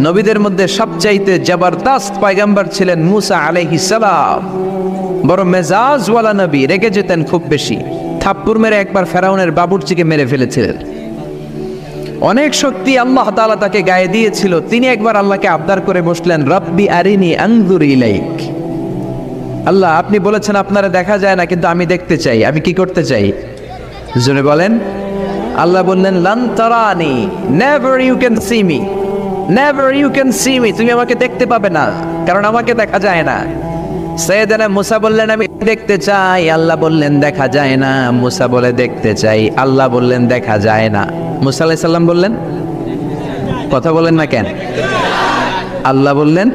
নবীদের মধ্যে সবচাইতে জবরদস্ত পয়গম্বর ছিলেন মুসা আলাইহিস সালাম। বড় মেজাজওয়ালা নবী, রেগে যেতেন খুব বেশি। থাপ্পড় মেরে একবার ফেরাউনের বাবুর্চিকে মেরে ফেলেছিলেন। অনেক শক্তি আল্লাহ তাআলা তাকে গায়ে দিয়েছিল। তিনি একবার আল্লাহকে আবদার করে বসলেন, রব্বি আরিনি আনজুর ইলাইক। আল্লাহ, আপনি বলেছেন আপনারা দেখা যায় না, কিন্তু আমি দেখতে চাই। আমি কি করতে চাই? জোরে বলেন। আল্লাহ বললেন, লান তারানি, never you can see me, never you can see me. তুমি আমাকে দেখতে পাবে না, কারণ আমাকে দেখা যায় না। সাইয়েদনা মুসা বললেন, আমি দেখতে চাই। আল্লাহ বললেন, দেখা যায় না। মুসা বলে, দেখতে চাই। আল্লাহ বললেন, দেখা যায় না। মুসা আলাইহিস সালাম বললেন, কথা বলেন না কেন? আল্লাহ বললেন,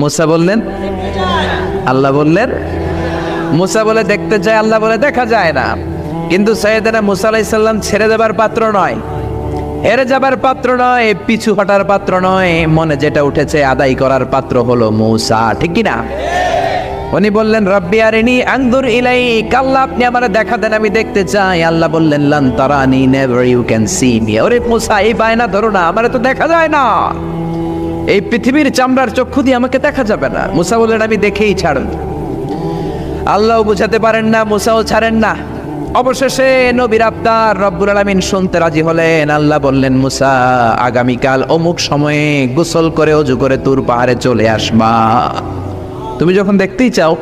মুসা বললেন, আল্লাহ বললেন। মুসা বলে দেখতে চাই, আল্লাহ বলে দেখা যায় না। কিন্তু সাইয়েদনা মুসা আলাইহিস সালাম ছেড়ে দেবার পাত্র নয়, হেরে যাবার পাত্র নয়, পিছু হটার পাত্র নয়। মনে যেটা উঠেছে আদায় করার পাত্র হলো মুসা, ঠিক কি না? উনি বললেন, রব্বি আরিনি আনজুর ইলাইক। আল্লাহ, আপনি আমারে দেখা দেন, আমি দেখতে চাই। আল্লাহ বললেন, লান তারানি, never you can see me. ওরে মুসা, এই বায়না ধরো না, আমারে তো দেখা যায় না। এই পৃথিবীর চামড়ার চক্ষু দিয়ে আমাকে দেখা যাবে না। মুসা বললেন, আমি দেখেই ছাড়ব। আল্লাহও বুঝাতে পারেন না, মুসাও ছাড়েন না। অবশেষে নবীর আবদার রব্বুল আলামিন শুনতে রাজি হলেন। আল্লাহ বললেন, মুসা, আগামীকাল অমুক সময়ে গোসল করে ওযু করে তুর পাহাড়ে চলে আসবা। তুমি যখন দেখতেই চাও,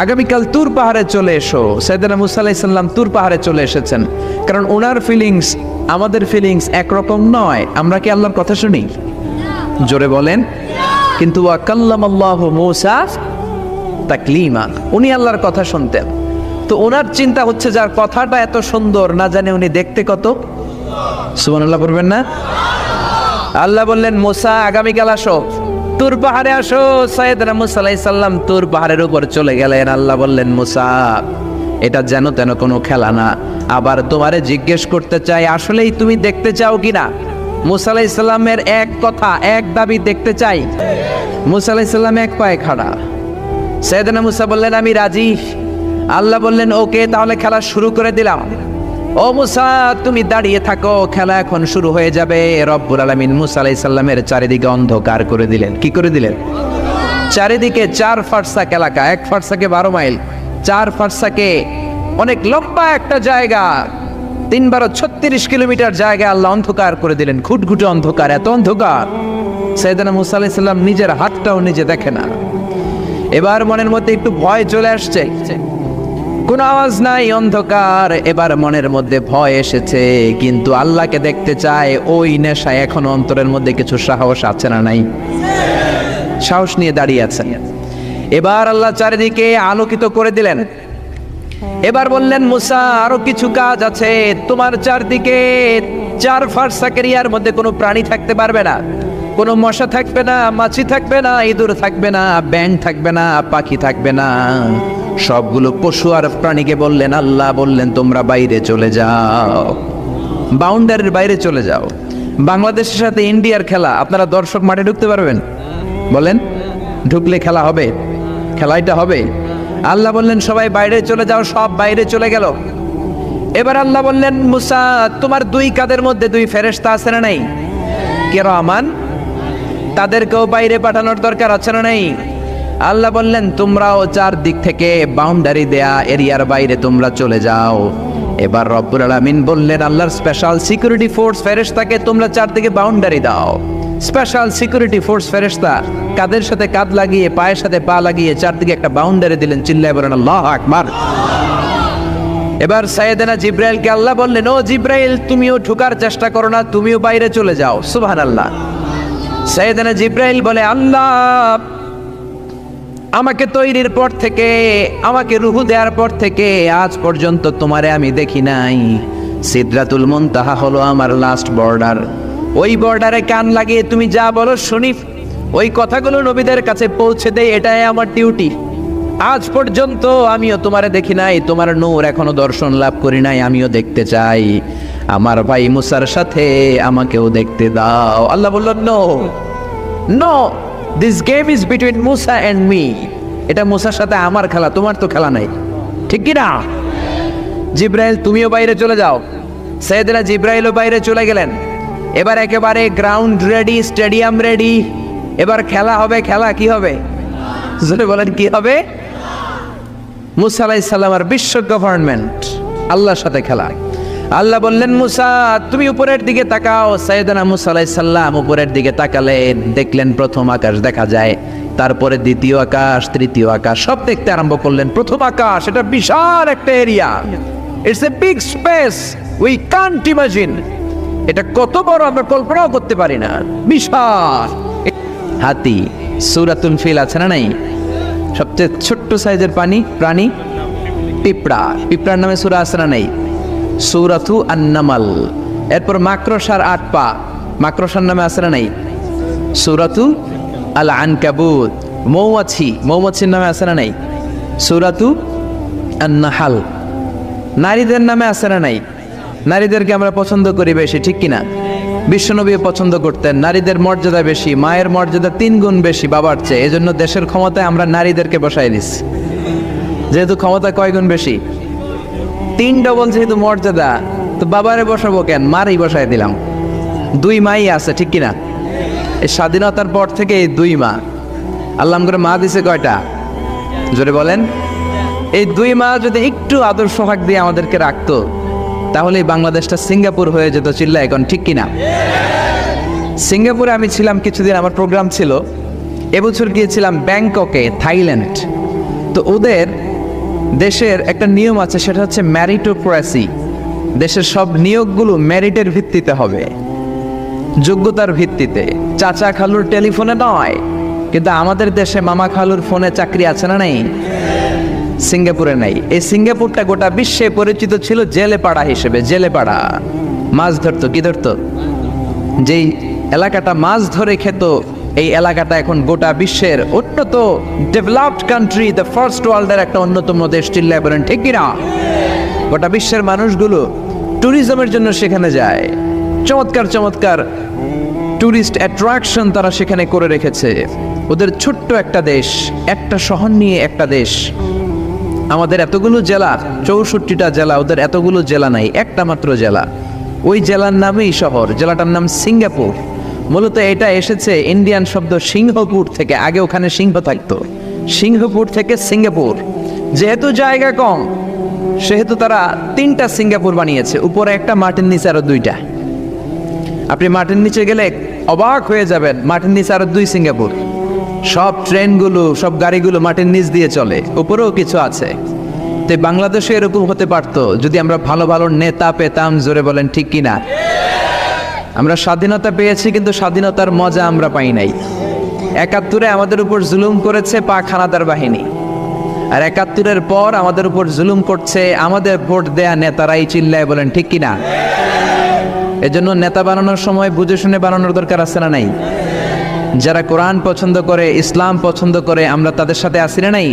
আগামীকাল তুর পাহাড়ে চলে এসো। সাইয়েদনা মুসা আলাইহিস সালাম তুর পাহাড়ে চলে এসেছেন, কারণ ওনার ফিলিংস আমাদের ফিলিংস একরকম নয়। আমরা কি আল্লাহর কথা শুনি? জোরে বলেন। কিন্তু ওয়া কাল্লামাল্লাহু মুসা তাকলিমা, উনি আল্লাহর কথা শুনতেন। তো ওনার চিন্তা হচ্ছে, যার কথাটা এত সুন্দর, না জানে উনি দেখতে কত। সুবহানাল্লাহ পড়বেন না? আল্লাহ বললেন, মুসা, আগামীকাল আসো, তুর পাহাড়ে আসো। সাইয়েদনা মুসা আলাইহিস সালাম তুর পাহাড়ের উপর চলে গেলেন। আল্লাহ বললেন, মুসা, এটা যেন তেন কোনো খেলা না। আবার তোমারে জিজ্ঞেস করতে চাই, আসলেই তুমি দেখতে চাও কিনা? মুসা আলাইহিস সালামের এক কথা, এক দাবি, দেখতে চাই। মুসা আলাইহিস সালাম এক পায়ে খাড়া। সাইয়েদনা মুসা বললেন, আমি রাজি। আল্লাহ বললেন, ওকে, তাহলে খেলা শুরু করে দিলাম। ও মুসা, তুমি দাঁড়িয়ে থাকো, খেলা এখন শুরু হয়ে যাবে। রব্বুল আলামিন মুসা আলাইহিস সালামের চারিদিকে অন্ধকার করে দিলেন। কি করে দিলেন? চারিদিকে 4 ফারসাক এলাকা, 1 ফারসাকে 12 মাইল, 4 ফারসাকে অনেক লম্বা একটা জায়গা, 3 × 36 কিলোমিটার জায়গা আল্লাহ অন্ধকার করে দিলেন। ঘুটঘুটে অন্ধকার, এত অন্ধকার সাইয়েদনা মুসা আলাইহিস সালাম নিজের হাতটাও নিজে দেখে না। এবার মনের মধ্যে একটু ভয় চলে আসছে, কোনো আওয়াজ নাই, অন্ধকার। এবার মনের মধ্যে ভয় এসেছে, কিন্তু আল্লাহকে দেখতে চায়। ওই নেশায় এখন অন্তরের মধ্যে কিছু সাহস আছে না নাই? সাহস নিয়ে দাঁড়িয়ে আছেন। এবার আল্লাহ চারিদিকে আলোকিত করে দিলেন। এবার বললেন, মুসা, আরো কিছু কাজ আছে। তোমার চারদিকে 4 ফারসাক এরিয়ার মধ্যে কোনো প্রাণী থাকতে পারবে না। কোনো মশা থাকবে না, মাছি থাকবে না, ইঁদুর থাকবে না, ব্যাঙ থাকবে না, পাখি থাকবে না। সবগুলো পশু আর প্রাণীকে বললেন, আল্লাহ বললেন, তোমরা বাইরে চলে যাও, বাউন্ডারির বাইরে চলে যাও। বাংলাদেশের সাথে ইন্ডিয়ার খেলা, আপনারা দর্শক মাঠে ঢুকতে পারবেন? বলেন, ঢুকলে খেলা হবে? খেলাটা হবে। আল্লাহ বললেন, সবাই বাইরে চলে যাও। সব বাইরে চলে গেল। এবার আল্লাহ বললেন, মুসা, তোমার 2 কাঁধের মধ্যে 2 ফেরেশতা আছে না নাই? কিরামান, তাদেরকেও বাইরে পাঠানোর দরকার আছে না নাই? আল্লাহ বললেন, তোমরাও 4 দিক থেকে বাউন্ডারি দেয়া এরিয়ার বাইরে তোমরা চলে যাও। এবার রব্বুল আলামিন বললেন, আল্লাহর স্পেশাল সিকিউরিটি ফোর্স ফেরেশতাকে তোমরা 4 দিকে বাউন্ডারি দাও। স্পেশাল সিকিউরিটি ফোর্স ফেরেশতা কাদের সাথে কাঁধ লাগিয়ে, পায়ের সাথে পা লাগিয়ে 4 দিকে একটা বাউন্ডারি দিলেন। চিল্লায়ে বলেন, আল্লাহু আকবার। এবার সাইয়েদনা জিব্রাইলকে আল্লাহ বললেন, ও জিব্রাইল, তুমিও ঢোকার চেষ্টা করো না, তুমিও বাইরে চলে যাও। সুবহানাল্লাহ। সাইয়েদনা জিব্রাইল বলে, আল্লাহ, আমাকে তৈরির পর থেকে, আমাকে রূহ দেওয়ার পর থেকে আজ পর্যন্ত তোমারে আমি দেখি নাই। সিদরাতুল মুনতাহা হলো আমার লাস্ট বর্ডার। ওই বর্ডারে কান লাগিয়ে তুমি যা বলো শুনি, ওই কথাগুলো নবীদের কাছে পৌঁছে দেই, এটাই আমার ডিউটি। আজ পর্যন্ত আমিও তোমারে দেখি নাই, তোমার নূর এখনো দর্শন লাভ করি নাই, আমিও দেখতে চাই। আমার ভাই মুসার সাথে আমাকেও দেখতে দাও। আল্লাহ বললেন, no no, this game is between Musa and me. এটা মুসার সাথে আমার খেলা, তোমার তো খেলা নাই, ঠিক কি না? জিব্রাইল, তুমিও বাইরে চলে যাও। সাইয়েদনা জিব্রাইলও বাইরে চলে গেলেন। এবার একেবারে গ্রাউন্ড রেডি, স্টেডিয়াম রেডি, এবার খেলা হবে। খেলা কি হবে? জোরে বলেন, কি হবে? মুসা আলাইহিস সালাম আর বিশ্ব গভর্নমেন্ট, আল্লাহর সাথে খেলা। আল্লাহ বললেন, মুসা তুমি উপরের দিকে তাকাও। সাইয়েদনা মুসা আলাইহিস সালাম উপরের দিকে তাকালেন, দেখলেন প্রথম আকাশ দেখা যায়, তারপরে দ্বিতীয় আকাশ, তৃতীয় আকাশ, সব দেখতে আরম্ভ করলেন। প্রথম আকাশ, এটা বিশাল একটা area, it's a big space, we can't imagine. এটা কত বড় আমরা কল্পনাও করতে পারি না, বিশাল। হাতি, সূরাতুল ফিল আছে না নাই? সবচেয়ে ছোট্ট সাইজের প্রাণী পিঁপড়া, পিঁপড়ার নামে সূরা আছে না নাই? সূরাতু আন-নামাল। এরপর মাকড়সার 8 পা, মাকড়সার নামে আছে না নাই? সূরাতু আল-আনকাবুত। মৌমাছি, মৌমাছির নামে আছে না নাই? সূরাতু আন-নাহাল। নারীদের নামে আছে না নাই? নারীদেরকে আমরা পছন্দ করি বেশি, ঠিক কিনা? বিশ্বনবী পছন্দ করতেন, নারীদের মর্যাদা বেশি, মায়ের মর্যাদা 3 গুণ বেশি বাবার চেয়ে। এজন্য দেশের ক্ষমতায় আমরা নারীদেরকে বসাই দিচ্ছি, যেহেতু ক্ষমতা কয় গুণ বেশি, 3 ডবল যেহেতু মর্যাদা, তো বাবারে বসাবো কেন, মারই বসাই দিলাম। 2 মাই আছে, ঠিক কিনা? এই স্বাধীনতার পর থেকে 2 মা। আল্লাহ করে মা দিছে কয়টা? জোরে বলেন। এই 2 মা যদি একটু আদর সোহাগ দিয়ে আমাদেরকে রাখতো, তাহলে বাংলাদেশটা সিঙ্গাপুর হয়ে যেত। চিল্লা এখন, ঠিক কিনা? সিঙ্গাপুরে আমি ছিলাম কিছুদিন, আমার প্রোগ্রাম ছিল। এবছর গিয়েছিলাম ব্যাংককে, থাইল্যান্ড। তো ওদের দেশের একটা নিয়ম আছে, সেটা হচ্ছে ম্যারিটোক্রেসি। দেশের সব নিয়োগগুলো মেরিটের ভিত্তিতে হবে, যোগ্যতার ভিত্তিতে। চাচা খালুর টেলিফোনে নয়, কিন্তু আমাদের দেশে মামা খালুর ফোনে চাকরি আছে না নাই? সিঙ্গাপুরে নাই। এই সিঙ্গাপুরটা গোটা বিশ্বে পরিচিত ছিল জেলেপাড়া হিসেবে। জেলেপাড়া, মাছ ধরতো। কি ধরতো? যেই এলাকাটা মাছ ধরে খেত, এই এলাকাটা এখন গোটা বিশ্বের উন্নত ডেভেলপড কান্ট্রি, দ্য ফার্স্ট ওয়ার্ল্ডের একটা অন্যতম দেশ। চিল্লায় বলেন, ঠিক কিনা? গোটা বিশ্বের মানুষগুলো ট্যুরিজমের জন্য সেখানে যায়। চমৎকার চমৎকার ট্যুরিস্ট অ্যাট্রাকশন তারা সেখানে করে রেখেছে। ওদের ছোট্ট একটা দেশ, একটা শহর নিয়ে একটা দেশ। আমাদের এতগুলো জেলা, 64টা জেলা, ওদের এতগুলো জেলা নাই, একটা মাত্র জেলা। ওই জেলার নামেই শহর, জেলাটার নাম সিঙ্গাপুর। মূলত এটা এসেছে ইন্ডিয়ান শব্দ সিংহপুর থেকে, আগে ওখানে সিংহ থাকতো। সিংহপুর থেকে সিঙ্গাপুর। যেহেতু জায়গা কম, সেহেতু তারা 3টা সিঙ্গাপুর বানিয়েছে, উপরে একটা, মাটির নিচে আরো 2টা। আপনি মাটির নিচে গেলে অবাক হয়ে যাবেন, মাটির নিচে আরো 2 সিঙ্গাপুর। সব ট্রেনগুলো, সব গাড়িগুলো মাটির নিচ দিয়ে চলে, উপরেও কিছু আছে। তো বাংলাদেশে এরকম হতে পারতো যদি আমরা ভালো ভালো নেতা পেতাম। জোরে বলেন, ঠিক কিনা? আমরা স্বাধীনতা পেয়েছি, কিন্তু স্বাধীনতার মজা আমরা পাই নাই। 71-এ আমাদের উপর জুলুম করেছে পাক হানাদার বাহিনী, আর 71-এর পর আমাদের উপর জুলুম করছে আমাদের ভোট দেয়া নেতারাই। চিল্লায় বলেন, ঠিক কিনা? এজন্য নেতা বানানোর সময় বুঝে শুনে বানানোর দরকার আছে না নাই? যারা কোরআন পছন্দ করে, ইসলাম পছন্দ করে, আমরা তাদের সাথে আসি না নাই?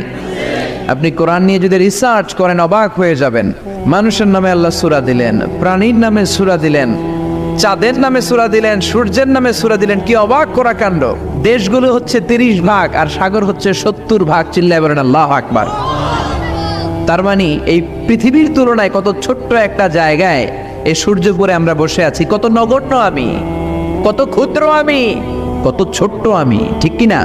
আপনি কোরআন নিয়ে যদি রিসার্চ করেন, অবাক হয়ে যাবেন। মানুষের নামে আল্লাহ সূরা দিলেন, প্রাণীর নামে সূরা দিলেন, চাঁদের নামে সূরা দিলেন, সূর্যের নামে সূরা দিলেন। কি অবাক করা কাণ্ড! দেশগুলো হচ্ছে 30 ভাগ, আর সাগর হচ্ছে 70 ভাগ। চিল্লায় বলেন আল্লাহু আকবার। তার মানে এই পৃথিবীর তুলনায় কত ছোট্ট একটা জায়গায় এই সূর্যপুরে আমরা বসে আছি। কত নগণ্য আমি, কত ক্ষুদ্র আমি, কত ছোট্ট আমি, ঠিক কিনা?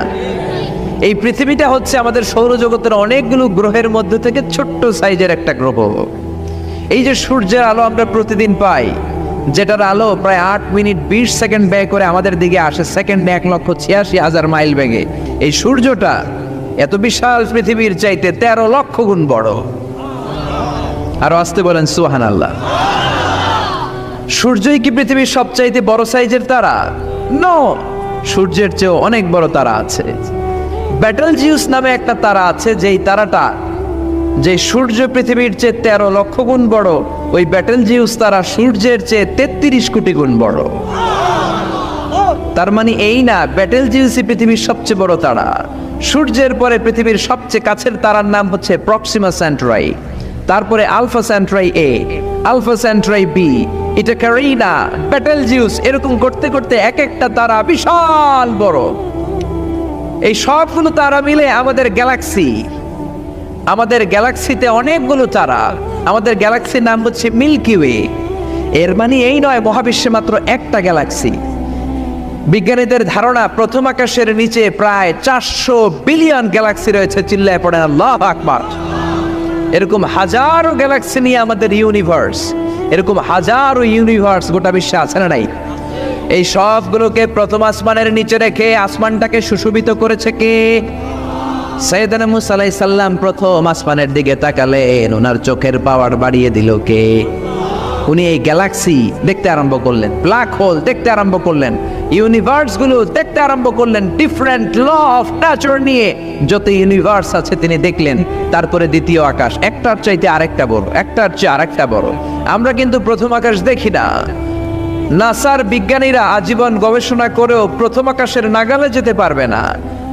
এই পৃথিবীটা হচ্ছে আমাদের সৌরজগতের অনেকগুলো গ্রহের মধ্যে থেকে ছোট্ট সাইজের একটা গ্রহ। এই যে সূর্যের আলো আমরা প্রতিদিন পাই, যেটার আলো প্রায় 8 মিনিট 20 সেকেন্ড ব্যয় করে আমাদের দিকে আসে, সেকেন্ডে 1,86,000 মাইল বেগে। এই সূর্যটা এত বিশাল পৃথিবীর চাইতে 13 লক্ষ গুণ বড়। আরো আসতে বলেন সুবহানাল্লাহ। সূর্যই কি পৃথিবীর সবচাইতে বড় সাইজের তারা? নো, সূর্যের চেয়েও অনেক বড় তারা আছে। ব্যাটেলজিউস নামে একটা তারা আছে, যেই তারাটা, যে সূর্য পৃথিবীর চেয়ে 13 লক্ষ গুণ বড়, ওই ব্যাটেলজিউস তারা সূর্যের চেয়ে 33 কোটি গুণ বড়। তার মানে এই না ব্যাটেলজিউসই পৃথিবীর সবচেয়ে বড় তারা। সূর্যের পরে পৃথিবীর সবচেয়ে কাছের তারার নাম হচ্ছে প্রক্সিমা সেন্টরাই, তারপরে আলফা সেন্টরাই এ, আলফা সেন্টরাই বি, এটা ক্যারিনা, ব্যাটেলজিউস, এরকম করতে করতে এক একটা তারা বিশাল বড়। এই সবগুলো তারা মিলে আমাদের গ্যালাক্সি। আমাদের গ্যালাক্সিতে অনেকগুলো তারা। আমাদের গ্যালাক্সির নাম হচ্ছে মিল্কি ওয়ে। এর মানে এই নয় মহাবিশ্বে মাত্র একটা গ্যালাক্সি। বিজ্ঞানীদের ধারণা প্রথম আকাশের নিচে প্রায় 400 বিলিয়ন গ্যালাক্সি রয়েছে। চিল্লায় পড়েন আল্লাহু আকবার। এরকম হাজারো গ্যালাক্সি নিয়ে আমাদের ইউনিভার্স, এরকম হাজারো ইউনিভার্স গোটা বিশ্বে আছে না নাই? এই সবগুলোকে প্রথম আসমানের নিচে রেখে আসমানটাকে সুশোভিত করেছে কে? সাইয়েদনা মুসা আলাইহিস সালাম প্রথম আসমানের দিকে তাকালেন, ওনার চোখের পাওয়ার বাড়িয়ে দিল কে? উনি এই গ্যালাক্সি দেখতে আরম্ভ করলেন, ব্ল্যাক হোল দেখতে আরম্ভ করলেন, ইউনিভার্স গুলো দেখতে আরম্ভ করলেন, ডিফারেন্ট ল অফ নেচার নিয়ে যত ইউনিভার্স আছে তিনি দেখলেন। তারপরে দ্বিতীয় আকাশ, একটার চাইতে আরেকটা বড়, একটার চেয়ে আরেকটা বড়। আমরা কিন্তু প্রথম আকাশ দেখি না। নাসার বিজ্ঞানীরা আজীবন গবেষণা করেও প্রথম আকাশের নাগালে যেতে পারবে না।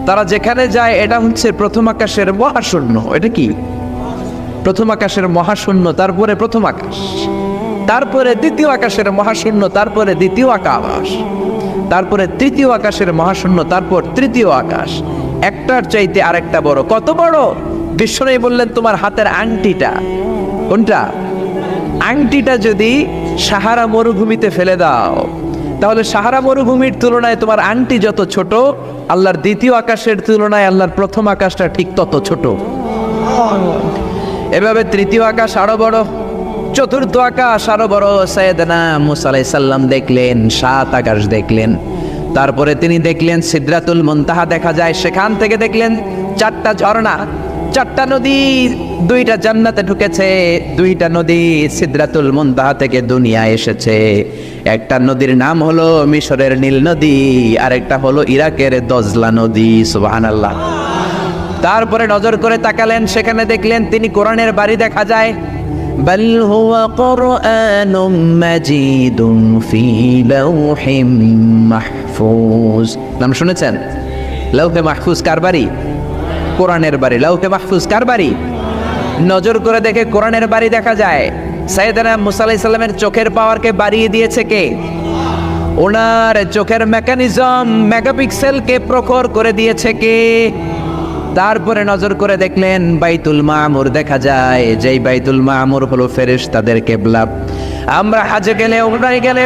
তারা যেখানে যায় এটা হচ্ছে প্রথম আকাশের মহাশূন্য। এটা কি? প্রথম আকাশের মহাশূন্য, তারপরে প্রথম আকাশ, তারপরে দ্বিতীয় আকাশের মহাশূন্য, তারপরে দ্বিতীয় আকাশ, তারপরে তৃতীয় আকাশের মহাশূন্য, তারপর তৃতীয় আকাশ। একটার চাইতে আরেকটা বড়। কত বড়? বিশ্বনবী বললেন তোমার হাতের আংটিটা, কোনটা? আংটিটা যদি সাহারা মরুভূমিতে ফেলে দাও, তাহলে সাহারা মরুভূমির তুলনায় তোমার আংটি যত ছোট, আল্লাহর দ্বিতীয় আকাশের তুলনায় আল্লাহর প্রথম আকাশটা ঠিক তত ছোট। এভাবে তৃতীয় আকাশ আরো বড়, চতুর্থ আকাশ আরো বড়। সাইয়েদনা মুসা আলাইহিস সালাম দেখলেন 7 আকাশ দেখলেন। তারপরে তিনি দেখলেন সিদরাতুল মুনতাহা দেখা যায়, সেখান থেকে দেখলেন 4টা ঝর্ণা, 4টা নদী, 2টা জান্নাতে ঢুকেছে, 2টা নদী সিদরাতুল মুনতাহা থেকে দুনিয়ায় এসেছে। একটা নদীর নাম হলো মিশরের নীল নদী, আর একটা হলো ইরাকের দজলা নদী। সুবহানাল্লাহ। তারপরে নজর করে তাকালেন, সেখানে দেখলেন তিনি কোরআনের বাড়ি দেখা যায়। বাল হুয়া কুরআনুম মাজিদুন ফি লাওহিম মাহফুজ। নাম শুনেছেন? লাওহে মাহফুজ কার বাড়ি? কোরআনের বাড়ি। লাওহে মাহফুজ কার বাড়ি? নজর করে দেখে কোরআনের বাড়ি দেখা যায়। সাইয়েদনা মুসা আলাইহিস সালামের চোখের পাওয়ারকে বাড়িয়ে দিয়েছে কে? ওনার চোখের মেকানিজম, মেগাপিক্সেলকে প্রখর করে দিয়েছে কে? তারপরে নজর করে দেখলেন বাইতুল মামুর দেখা যায়, যেই বাইতুল মামুর হলো ফেরেশতাদের কিবলা। আমরা হাজে গেলে, উমরায় গেলে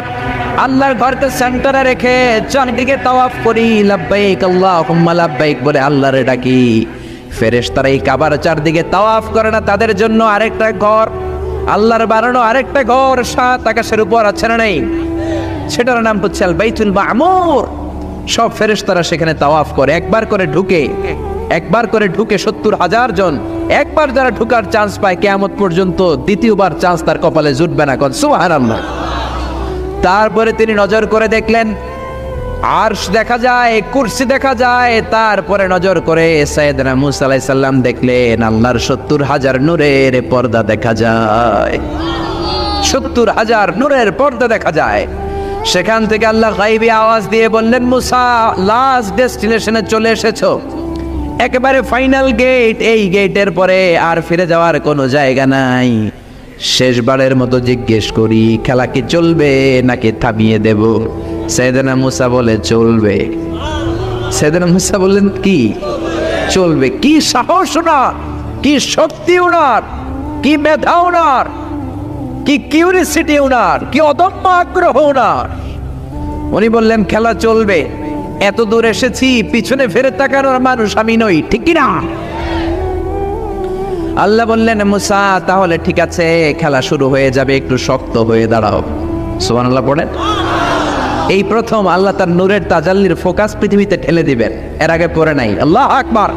আল্লাহর ঘরকে সেন্টারে রেখে চারদিকে তাওয়াফ করি, লাব্বাইক আল্লাহুম্মা লাব্বাইক বলে আল্লাহরে ডাকি। ফেরেশতারা এই কাবার চারদিকে তাওয়াফ করে না, তাদের জন্য আরেকটা ঘর, আল্লাহর বানানো আরেকটা ঘর 7 আকাশের উপর আছে না নেই? সেটার নাম হচ্ছে আল বাইতুল মামুর। সব ফেরেশতারা সেখানে তাওয়াফ করে, একবার করে ঢুকে 70,000 জন। একবার যারা ঢুকার চান্স পায় কিয়ামত পর্যন্ত দ্বিতীয়বার চান্স তার কপালে জুটবে না। সুবহানাল্লাহ। তারপরে তিনি নজর করে দেখলেন আরশ দেখা যায়, কুরসি দেখা যায়। তারপরে নজর করে সাইয়েদনা মুসা আলাইহিস সালাম দেখলেন আল্লাহর 70,000 নূরের পর্দা দেখা যায়। 70,000 নূরের পর্দা দেখা যায়। সেখান থেকে আল্লাহ গায়বী আওয়াজ দিয়ে বললেন, মুসা লাস্ট ডেস্টিনেশনে চলে এসেছো, একেবারে ফাইনাল গেট। এই গেটের পরে আর ফিরে যাওয়ার কোনো জায়গা নাই। শেষবারের মতো জিজ্ঞেস করি, খেলা কি চলবে নাকি থামিয়ে দেব? সাইয়েদনা মুসা বলে চলবে। সাইয়েদনা মুসা বললেন কি চলবে? কি সাহস ওনার, কি শক্তি ওনার, কি মেধা ওনার, কি কিউরিসিটি ওনার, কি অদম্য আগ্রহ ওনার। উনি বললেন খেলা চলবে। এত দূর এসেছি, পিছনে ফিরে তাকানোর মানুষ আমি নই, ঠিক কি না? আল্লাহ বললেন মুসা তাহলে ঠিক আছে, খেলা শুরু হয়ে যাবে, একটু শক্ত হয়ে দাঁড়াও। সুবহানাল্লাহ পড়েন। এই প্রথম আল্লাহ তার নূরের তাজাল্লির ফোকাস পৃথিবীতে ঠেলে দিবেন, এর আগে পড়ে নাই। আল্লাহু আকবার।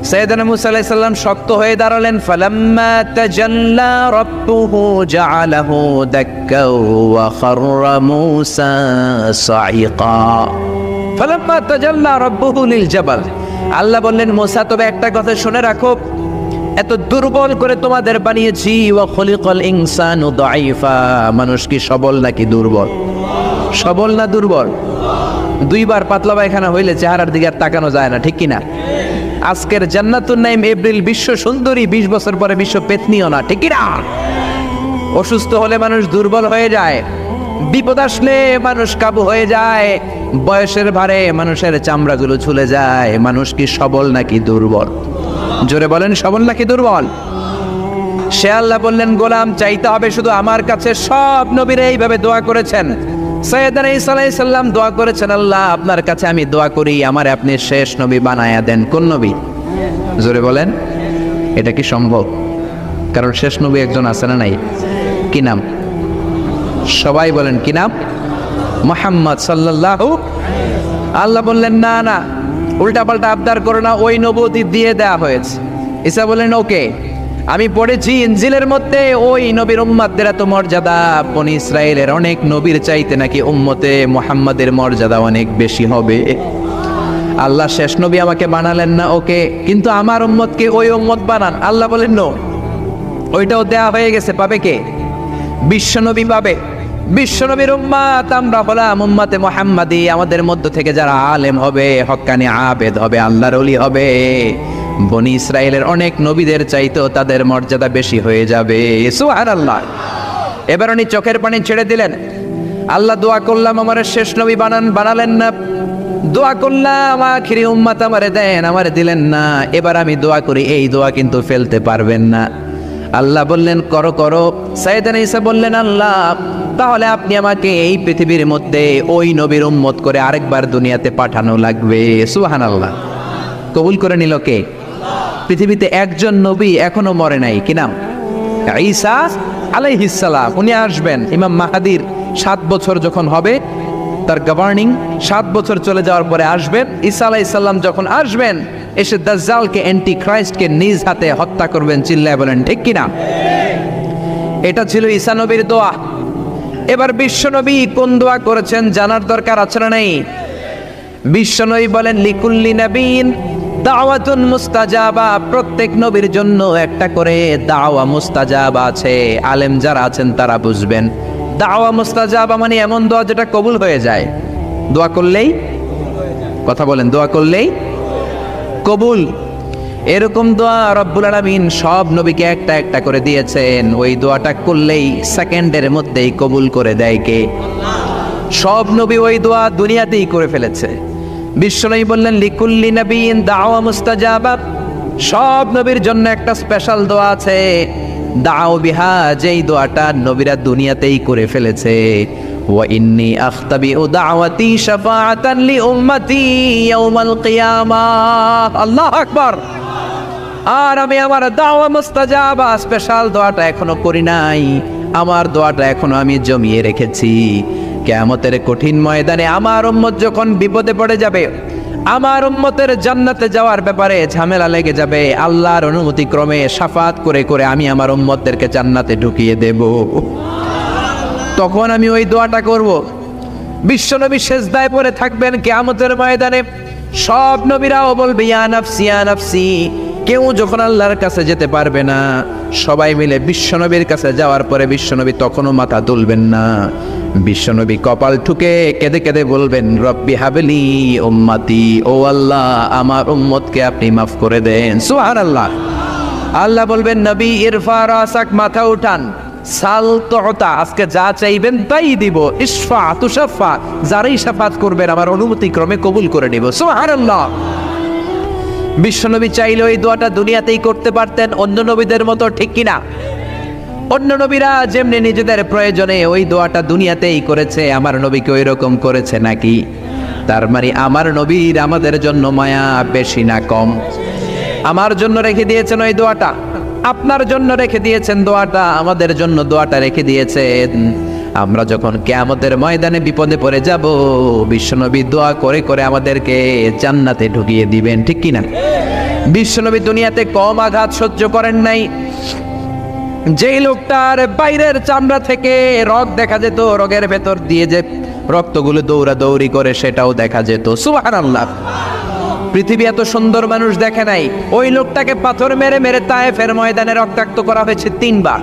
সাইয়েদনা মুসা আলাইহিস সালাম শক্ত হয়ে দাঁড়ালেন। ফালাম্মা তাজাল্লা রাব্বুহু জাআলাহু দাক্কা ওয়া খাররা মুসা সাইকা। ফালাম্মা তাজাল্লা রাব্বুহু লিল জাবাল। আল্লাহ বললেন মুসা তবে একটা কথা শুনে রাখো, এত দুর্বল করে তোমাদের বানিয়েছি। ওয়া খুলিকাল ইনসানু দাঈফা। মানুষ কি সবল নাকি দুর্বল? সবল না দুর্বল? 2বার পাতলা পায়খানা হইলে চেহারার দিকে আর তাকানো যায় না, ঠিক কিনা? আজকের জান্নাতুন নাইম এপ্রিল বিশ্ব সুন্দরী, 20 বছর পরে বিশ্ব পেতনিও না, ঠিক কিনা? অসুস্থ হলে মানুষ দুর্বল হয়ে যায়, বিপদ আসলে মানুষ কাবু হয়ে যায়, বয়সের ভারে মানুষের চামড়াগুলো ঝুলে যায়। মানুষ কি সবল নাকি দুর্বল? জোরে বলেন, সবল নাকি দুর্বল? সে আল্লাহ বললেন, গোলাম চাইতে হবে শুধু আমার কাছে। সব নবীরা এইভাবে দোয়া করেছেন। সাইয়েদনা ঈসা আলাইহিস সালাম দোয়া করেছেন, আল্লাহ আপনার কাছে আমি দোয়া করি আমারে আপনি শেষ নবী বানায়া দেন। কোন নবী? জোরে বলেন। এটা কি সম্ভব? কারণ শেষ নবী একজন আছে না নাই? কি নাম? সবাই বলেন কি নাম? মুহাম্মদ সাল্লাল্লাহু। আল্লাহ বললেন, না না, উল্টা পাল্টা আবদার করো না, ওই নবুয়তি দিয়ে দেয়া হয়েছে। ঈসা বললেন, ওকে। আমি পড়েছি ইনজিলের মধ্যে ওই নবীর উম্মতদের এত মর্যাদা, বনি ইসরায়েলের অনেক নবীর চাইতে নাকি উম্মতে মুহাম্মাদের মর্যাদা অনেক বেশি হবে। আল্লাহ শেষ নবী আমাকে বানালেন না, ওকে, কিন্তু আমার উম্মতকে ওই উম্মত বানান। আল্লাহ বলেন, নো, ওইটাও দেয়া হয়ে গেছে। পাবে কে? বিশ্বনবী পাবে। বিশ্বনবীর উম্মত আমরা হলাম উম্মতে মুহাম্মাদি। আমাদের মধ্য থেকে যারা আলেম হবে, হক্কানি আবেদ হবে, আল্লাহর ওলি হবে, বনি ইসরায়েলের অনেক নবীদের চাইতেও তাদের মর্যাদা বেশি হয়ে যাবে। সুবহানাল্লাহ। এবার উনি চোখের পানি ছেড়ে দিলেন। আল্লাহ দোয়া করলাম আমার শেষ নবী বানালেন না। দোয়া করলাম আখিরি উম্মত আমারে দেন, আমারে দিলেন না। এবার আমি দোয়া করি, এই দোয়া কিন্তু ফেলতে পারবেন না। আল্লাহ বললেন, করো করো। সাইয়েদনা ঈসা বললেন, আল্লাহ তাহলে আপনি আমাকে এই পৃথিবীর মধ্যে ওই নবীর উম্মত করে আরেকবার দুনিয়াতে পাঠানো লাগবে। সুবহানাল্লাহ। কবুল করে নিল কে? পৃথিবীতে একজন নবী এখনো মরে নাই। কি নাম? ঈসা আলাইহিস সালাম। উনি আসবেন ইমাম মাহাদির 7 বছর যখন হবে, তার গভর্নিং 7 বছর চলে যাওয়ার পরে আসবেন। ঈসা আলাইহিস সালাম যখন আসবেন, এসে দাজ্জালকে, অ্যান্টি ক্রাইস্টকে নিজ হাতে হত্যা করবেন। চিল্লায় বলেন ঠিক কিনা? এটা ছিল ঈসা নবীর দোয়া। এবার বিশ্বনবী কোন দোয়া করেছেন জানার দরকার আছে না নাই? বিশ্বনবী বলেন, লিকুল্লি নবীন দাওয়াতুন মুস্তাজাবা। প্রত্যেক নবীর জন্য একটা করে দাওয়া মুস্তাজাবা আছে। আলেম যারা আছেন তারা বুঝবেন। দাওয়া মুস্তাজাবা মানে এমন দোয়া যেটা কবুল হয়ে যায়। দোয়া করলেই, কথা বলেন, দোয়া করলেই কবুল। এরকম দোয়া রব্বুল আলামিন সব নবীকে একটা একটা করে দিয়েছেন। ওই দোয়াটা করলেই সেকেন্ডের মধ্যেই কবুল করে দেয় কে? সব নবী ওই দোয়া দুনিয়াতেই করে ফেলেছে। বিশ্বনবী বললেন, লিকুল্লি নবীন দাওয়া মুস্তাজাবা। সব নবীর জন্য একটা স্পেশাল দোয়া আছে, দাও বিহা, যেই দোয়াটা নবীরা দুনিয়াতেই করে ফেলেছে। ওয়া ইন্নী আখতাবিউ দাওয়াতি শাফাআতান লি উম্মতি ইয়াউমাল কিয়ামাহ। আল্লাহু আকবার। আর আমি আমার দাওয়া মুস্তাজাবা স্পেশাল দোয়াটা এখনো করি নাই। আমার দোয়াটা এখনো আমি জমিয়ে রেখেছি। কিয়ামতের কঠিন ময়দানে আমার উম্মত যখন বিপদে পড়ে যাবে, আমার উম্মতের জান্নাতে যাওয়ার ব্যাপারে ঝামেলা লেগে যাবে, আল্লাহর অনুমতি ক্রমে শাফাত করে করে আমি আমার উম্মতদেরকে জান্নাতে ঢুকিয়ে দেব। তখন আমি ওই দোয়াটা করব। বিশ্বনবী সেজদায় পড়ে থাকবেন কিয়ামতের ময়দানে। সব নবীরাও বলবে, ইয়া নাফসি ইয়া নাফসি। কেউ যখন আল্লাহর কাছে যেতে পারবে না, সবাই মিলে বিশ্বনবীর কাছে যাওয়ার পরে বিশ্বনবী তখনও মাথা তুলবেন না। বিশ্বনবী কপাল ঠুকে কেঁদে কেঁদে বলবেন, রব্বি হাবলি উম্মতি। ও আল্লাহ, আমার উম্মতকে আপনি মাফ করে দেন। সুবহানাল্লাহ। আল্লাহ বলবেন, নবী ইরফা রাসাক, মাথা উঠান। সাল তুতা, আজকে যা চাইবেন তাই দিব। ইশফা তুশাফা, যারাই শাফাত করবেন আমার অনুমতি ক্রমে কবুল করে নিব। সুবহানাল্লাহ। বিশ্বনবী চাইলে ওই দোয়াটা দুনিয়াতেই করতে পারতেন অন্য নবীদের মতো, ঠিক কিনা? অন্য নবীরা যেমনি নিজেদের প্রয়োজনে ওই দোয়াটা দুনিয়াতেই করেছে, আমার নবীকে ওই রকম করেছে নাকি? তার মানে আমার নবীর আমাদের জন্য মায়া বেশি না কম? আমার জন্য রেখে দিয়েছেন ওই দোয়াটা, আপনার জন্য রেখে দিয়েছেন দোয়াটা, আমাদের জন্য দোয়াটা রেখে দিয়েছেন। আমরা যখন কিয়ামতের ময়দানে বিপদে পড়ে যাব, বিশ্বনবী দোয়া করে করে আমাদেরকে জান্নাতে ঢুকিয়ে দিবেন, ঠিক কিনা? বিশ্বনবী দুনিয়াতে কম আঘাত সহ্য করেন নাই। যেই লোকটার বাইরের চামড়া থেকে রগ দেখা যেত, রগের ভেতর দিয়ে যে রক্তগুলো দৌড়াদৌড়ি করে সেটাও দেখা যেত। সুবহানাল্লাহ। পৃথিবী এত সুন্দর মানুষ দেখে নাই। ওই লোকটাকে পাথর মেরে মেরে তায়েফের ময়দানে রক্তাক্ত করা হয়েছে 3 বার।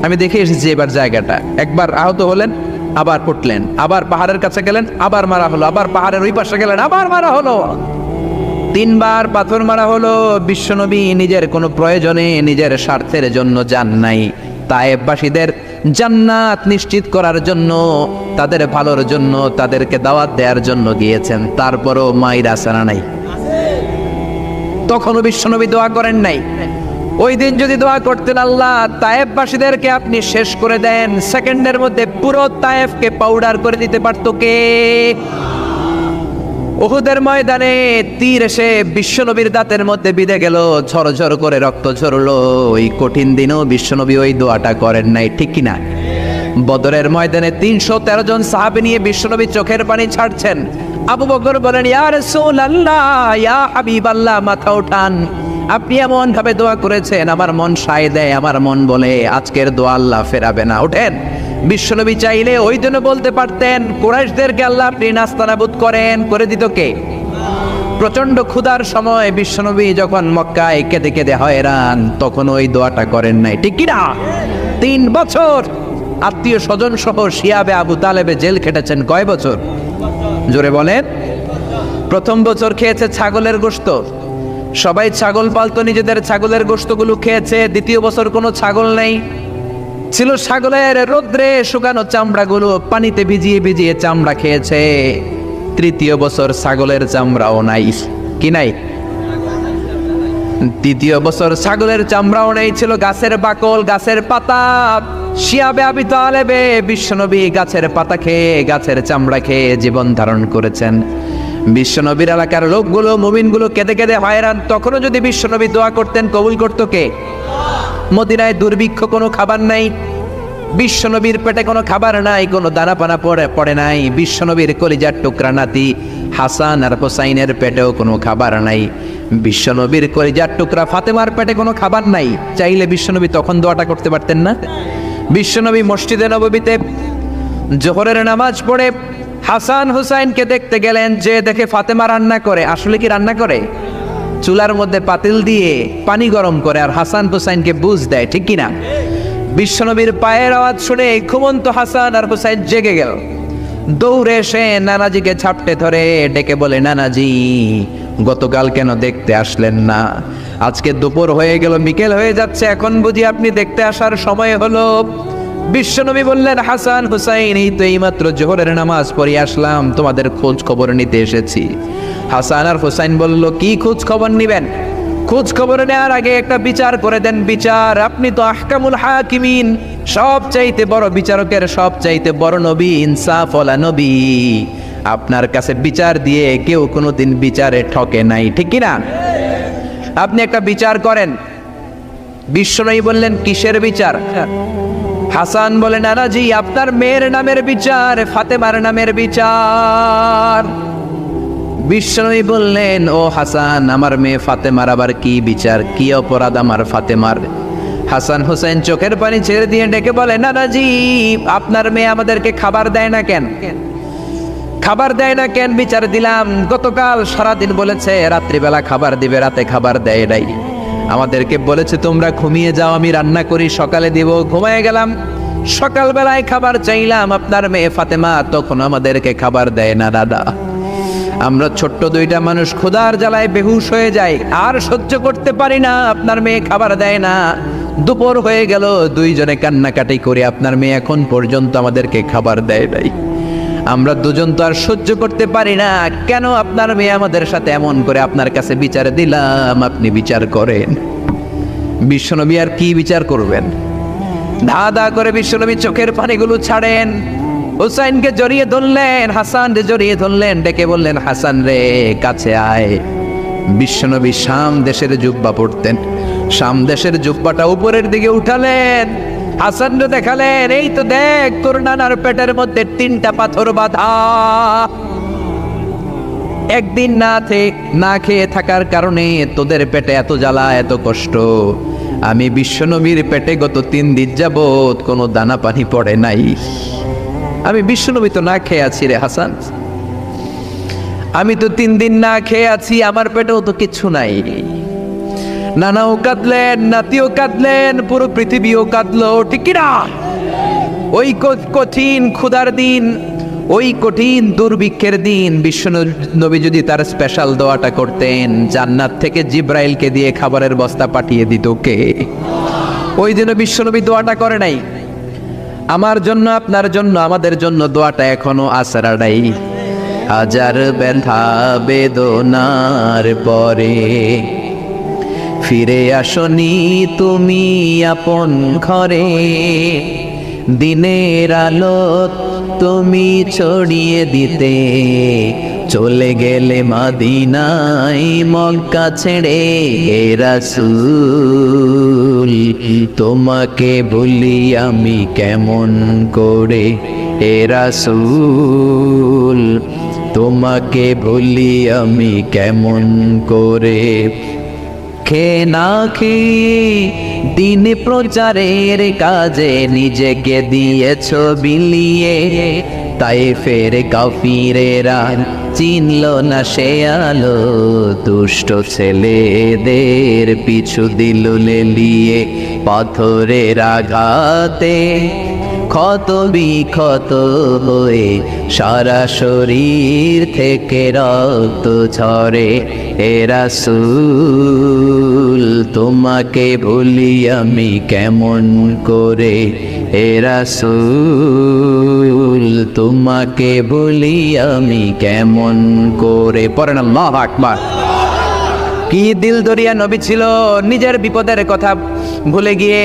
আমি দেখে এসেছি এবার জায়গাটা। একবার আহত হলেন, আবার পড়লেন, আবার পাহাড়ের কাছে গেলেন, আবার মারা হলো, আবার পাহাড়ের ওই পাশে গেলেন, আবার মারা হলো। 3 বার পাথর মারা হলো। বিশ্বনবী নিজের কোনো প্রয়োজনে, নিজের স্বার্থের জন্য যান নাই। তায়েফবাসীদের জান্নাত নিশ্চিত করার জন্য, তাদের ভালোর জন্য, তাদেরকে দাওয়াত দেওয়ার জন্য গিয়েছেন। তারপরও মাইর আসানা নাই। তখনও বিশ্বনবী দোয়া করেন নাই। ওই দিন যদি দোয়া করতেন, আল্লাহ তায়েফবাসীদেরকে আপনি শেষ করে দেন, সেকেন্ডের মধ্যে পুরো তায়েফকে পাউডার করে দিতে পারতো কে? উহুদের ময়দানে তীর এসে বিশ্বনবীর দাঁতের মধ্যে বিঁধে গেল, ঝরঝর করে রক্ত ঝরলো। ওই কঠিন দিনেও বিশ্বনবী ওই দোয়াটা করেন নাই, ঠিক কিনা? বদরের ময়দানে 313 জন সাহাবী নিয়ে বিশ্বনবী চোখের পানি ছাড়ছেন। আবু বকর বলেন, ইয়া রাসূলুল্লাহ, ইয়া হাবিবাল্লাহ, মাথা উঠান। আপনি এমন ভাবে দোয়া করেছেন, আমার মন সায় দেয়, আমার মন বলে আজকের দোয়া আল্লাহ ফেরাবে না, ওঠেন। বিশ্বনবী চাইলে ওই জন্য বলতে পারতেন, কুরাইশদেরকে আল্লাহ আপনি নাস্তানাবুদ করেন, করে দিত কে? প্রচন্ড ক্ষুধার সময় বিশ্বনবী যখন মক্কায় কেঁদে কেঁদে হয়রান, তখন ওই দোয়াটা করেন নাই, ঠিক কিনা? 3 বছর আত্মীয় স্বজন সহ শিয়াবে আবু তালেবে জেল খেটেছেন। কয় বছর? জোরে বলেন। প্রথম বছর খেয়েছে ছাগলের গোশত, সবাই ছাগল পালতো, নিজেদের ছাগলের গোশতগুলো খেয়েছে। দ্বিতীয় বছর কোনো ছাগল নেই, ছিল ছাগলের রোদ্রে শুকানো চামড়াগুলো পানিতে ভিজিয়ে ভিজিয়ে চামড়া খেয়েছে। তৃতীয় বছর ছাগলের চামড়াও নাই, কি নাই? তৃতীয় বছর ছাগলের চামড়াও নেই, ছিল গাছের বাকল, গাছের পাতা। শিয়াবে আবি তালেবে বিশ্বনবী গাছের পাতা খেয়ে, গাছের চামড়া খেয়ে জীবন ধারণ করেছেন। বিশ্বনবীর এলাকার লোকগুলো, মুমিনগুলো কেঁদে কেঁদে হয়রান। তখনও যদি বিশ্বনবী দোয়া করতেন, কবুল করতো কে? মদিনায় দুর্ভিক্ষ, কোনো খাবার নাই, বিশ্বনবীর পেটে কোনো খাবার নাই, কোনো দানা পানা পড়ে নাই। বিশ্বনবীর কলিজার টুকরা নাতি হাসান আর হোসাইনের পেটেও কোনো খাবার নাই। বিশ্বনবীর কলিজার টুকরা ফাতেমার পেটে কোনো খাবার নাই। চাইলে বিশ্বনবী তখন দোয়াটা করতে পারতেন না? বিশ্বনবী মসজিদে নববীতে জোহরের নামাজ পড়ে হাসান হুসাইনকে দেখতে গেলেন, যে দেখে ফাতেমা রান্না করে। আসলে কি রান্না করে? চুলার মধ্যে পাতিল দিয়ে পানি গরম করে আর হাসান হুসাইনকে বুঝ দেয়, ঠিক কিনা? বিশ্বনবীর পায়ের আওয়াজ শুনে ঘুমন্ত হাসান আর হুসাইন জেগে গেল। দৌড়ে এসে নানাজিকে ঝাপটে ধরে ডেকে বলে, নানাজি, গতকাল কেন দেখতে আসলেন না? আজকে দুপুর হয়ে গেল, বিকেল হয়ে যাচ্ছে, এখন বুঝি আপনি দেখতে আসার সময় হলো? বিশ্বনবী বললেন, হাসান হুসাইন, এই তো এইমাত্র জোহরের নামাজ পড়ে আসলাম, তোমাদের খোঁজ খবর নিতে এসেছি। হাসান আর হুসাইন বলল, কি খোঁজ খবর নিবেন? খোঁজ খবর নেওয়ার আগে একটা বিচার করে দেন। বিচার? আপনি তো আহকামুল হাকিমিন, সব চাইতে বড় বিচারকের সব চাইতে বড় নবী, ইনসাফওয়ালা নবী। আপনার কাছে বিচার দিয়ে কেউ কোনোদিন বিচারে ঠকে নাই, ঠিক কিনা? আপনি একটা বিচার করেন। বিশ্বনবী বললেন, কিসের বিচার? হাসান বলে, নানাজি, আপনার মেয়ের নামের বিচার, ফাতেমার নামের বিচার। বিশ্বনবী বললেন, ও হাসান, আমার মেয়ে ফাতেমার আবার কি বিচার? কি অপরাধ আমার ফাতেমার? হাসান হুসাইন চোখের পানি ছেড়ে দিয়ে ডেকে বলে, নানাজি, আপনার মেয়ে আমাদেরকে খাবার দেয় না কেন? খাবার দেয় না কেন বিচার দিলাম। গতকাল সারাদিন বলেছে রাত্রিবেলা খাবার দিবে, রাতে খাবার দেয় নাই। আমাদেরকে বলেছে তোমরা ঘুমিয়ে যাও, আমি রান্না করি, সকালে দিব। ঘুমিয়ে গেলাম, সকালবেলায় খাবার চাইলাম, আপনার মেয়ে ফাতেমা তখন আমাদেরকে খাবার দেয় না। দাদা, আমরা ছোট্ট দুইটা মানুষ ক্ষুধার জ্বালায় বেহুশ হয়ে যাই, আর সহ্য করতে পারি না, আপনার মেয়ে খাবার দেয় না। দুপুর হয়ে গেল, দুইজনে কান্নাকাটি করে আপনার মেয়ে এখন পর্যন্ত আমাদেরকে খাবার দেয় নাই। আমরা দুজন তো আর সহ্য করতে পারি না, কেন আপনার মেয়ে আমাদের সাথে এমন করে? আপনার কাছে বিচার দিলাম, আপনি বিচার করেন। বিশ্বনবী আর কি বিচার করবেন? ধা ধা করে বিশ্বনবী চোখের পানিগুলো ছাড়েন। হুসাইনকে জড়িয়ে ধরলেন, হাসান রে জড়িয়ে ধরলেন, ডেকে বললেন, হাসান রে কাছে আয়। বিশ্বনবী শাম দেশের জুব্বা পরতেন, শাম দেশের জুব্বাটা উপরের দিকে উঠালেন, হাসান রে দেখালেন, এই তো দেখ, তোর নানার পেটের মধ্যে 3টা পাথর বাঁধা। একদিন না খেয়ে থাকার কারণে তোদের পেটে এত জ্বালা, এত কষ্ট। আমি বিশ্বনবীর পেটে গত 3 দিন যাবত কোনো দানা পানি পড়ে নাই। আমি বিশ্বনবী তো না খেয়ে আছি রে হাসান, আমি তো 3 দিন না খেয়ে আছি, আমার পেটেও তো কিছু নাই। নানাও কাঁদলেন, নাতিও কাঁদলেন, পুরো পৃথিবীও কাঁদলো, ঠিক না? ওই কঠিন ক্ষুধার দিন, ওই কঠিন দুর্ভিক্ষের দিন বিশ্বনবী যদি তার স্পেশাল দোয়াটা করতেন, জান্নাত থেকে জিব্রাইলকে দিয়ে খাবারের বস্তা পাঠিয়ে দিত কে? ওই দিন বিশ্বনবী দোয়াটা করে নাই। আমার জন্য, আপনার জন্য, আমাদের জন্য দোয়াটা এখনো আসরা নাই। হাজার ব্যথা বেদনার পরে ফিরে আসনি তুমি আপন ঘরে, দিনের আলো তুমি ছড়িয়ে দিতে, চলে গেলে মদিনায় মক্কা ছেড়ে। হে রাসূল তোমাকে ভুলি আমি কেমন করে, হে রাসূল তোমাকে ভুলি আমি কেমন করে। খেয়ে না খেয়ে দিন প্রচারের কাজে নিজেকে দিয়েছ বিলিয়ে, তাই ফের কাফিরেরা চিনল না সে আলো, দুষ্ট ছেলেদের পিছু দিল লেলিয়ে। পাথরের আঘাতে ক্ষত বিক্ষত হয়ে সারা শরীর থেকে রক্ত ঝরে। হে রাসূল তোমাকে ভুলি আমি কেমন করে, হে রাসূল তোমাকে ভুলি আমি কেমন করে। পড়েন আল্লাহু আকবার। কি দিল দরিয়া নবী ছিল, নিজের বিপদের কথা ভুলে গিয়ে,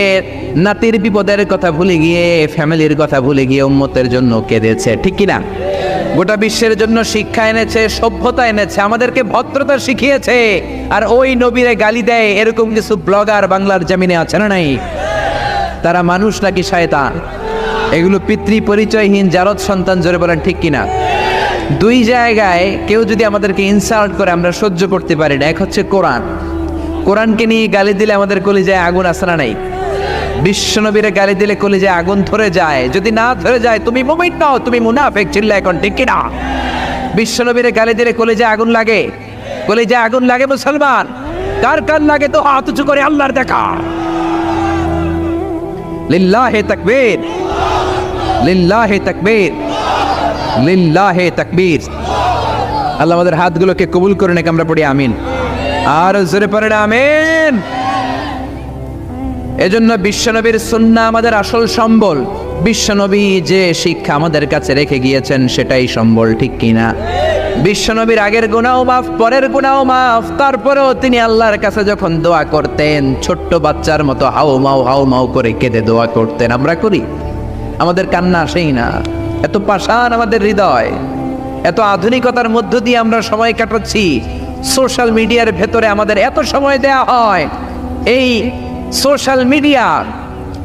নাতির বিপদের কথা ভুলে গিয়ে, ফ্যামিলির কথা ভুলে গিয়ে উম্মতের জন্য কেঁদেছে, ঠিক কিনা? গোটা বিশ্বের জন্য শিক্ষা এনেছে, সভ্যতা এনেছে, আমাদেরকে ভদ্রতা শিখিয়েছে। আর ওই নবীরে গালি দেয় এরকম কিছু ব্লগার বাংলার জমিনে আছে না নাই? তারা মানুষ নাকি শয়তান? এগুলো পিতৃ পরিচয়হীন জারদ সন্তান, জোরে বলেন ঠিক কিনা? দুই জায়গায় কেউ যদি আমাদেরকে ইনসাল্ট করে আমরা সহ্য করতে পারি না। এক হচ্ছে কোরআন, কোরআনকে নিয়ে গালি দিলে আমাদের কলিজায় আগুন আসে না নাই? বিশ্বনবীরে গালি দিলে কলিজায় আগুন ধরে যায়, যদি না ধরে যায় তুমি মুমিন নও, তুমি মুনাফিক। চিল্লা এখন ঠিক কিনা? বিশ্বনবীরে গালি দিলে কলিজায় আগুন লাগে, কলিজায় আগুন লাগে মুসলমান। কার কার লাগে তো হাত উঁচু করে আল্লাহর দেখা। লিল্লাহে তাকবীর, লিল্লাহে তাকবীর, লিল্লাহে তাকবীর। আল্লাহ আমাদের হাতগুলোকে কবুল করে নেক, আমরা পড়ি আমিন। আর জোরে পড়ে আমিন। এজন্য বিশ্বনবীর সুন্নাহ আমাদের আসল সম্বল। বিশ্বনবী যে শিক্ষা আমাদের কাছে রেখে গিয়েছেন সেটাই সম্বল, ঠিক কিনা? বিশ্বনবীর আগের গুনাহ মাফ, পরের গুনাহ মাফ, তারপরেও তিনি আল্লাহর কাছে যখন দোয়া করতেন ছোট্ট বাচ্চার মতো হাউ মাউ করে কেঁদে দোয়া করতেন। আমরা করি? আমাদের কান্না আসেই না। এত পাষাণ আমাদের হৃদয়, এত আধুনিকতার মধ্য দিয়ে আমরা সময় কাটাচ্ছি। সোশ্যাল মিডিয়ার ভেতরে আমাদের এত সময় দেয়া হয়। এই সোশ্যাল মিডিয়া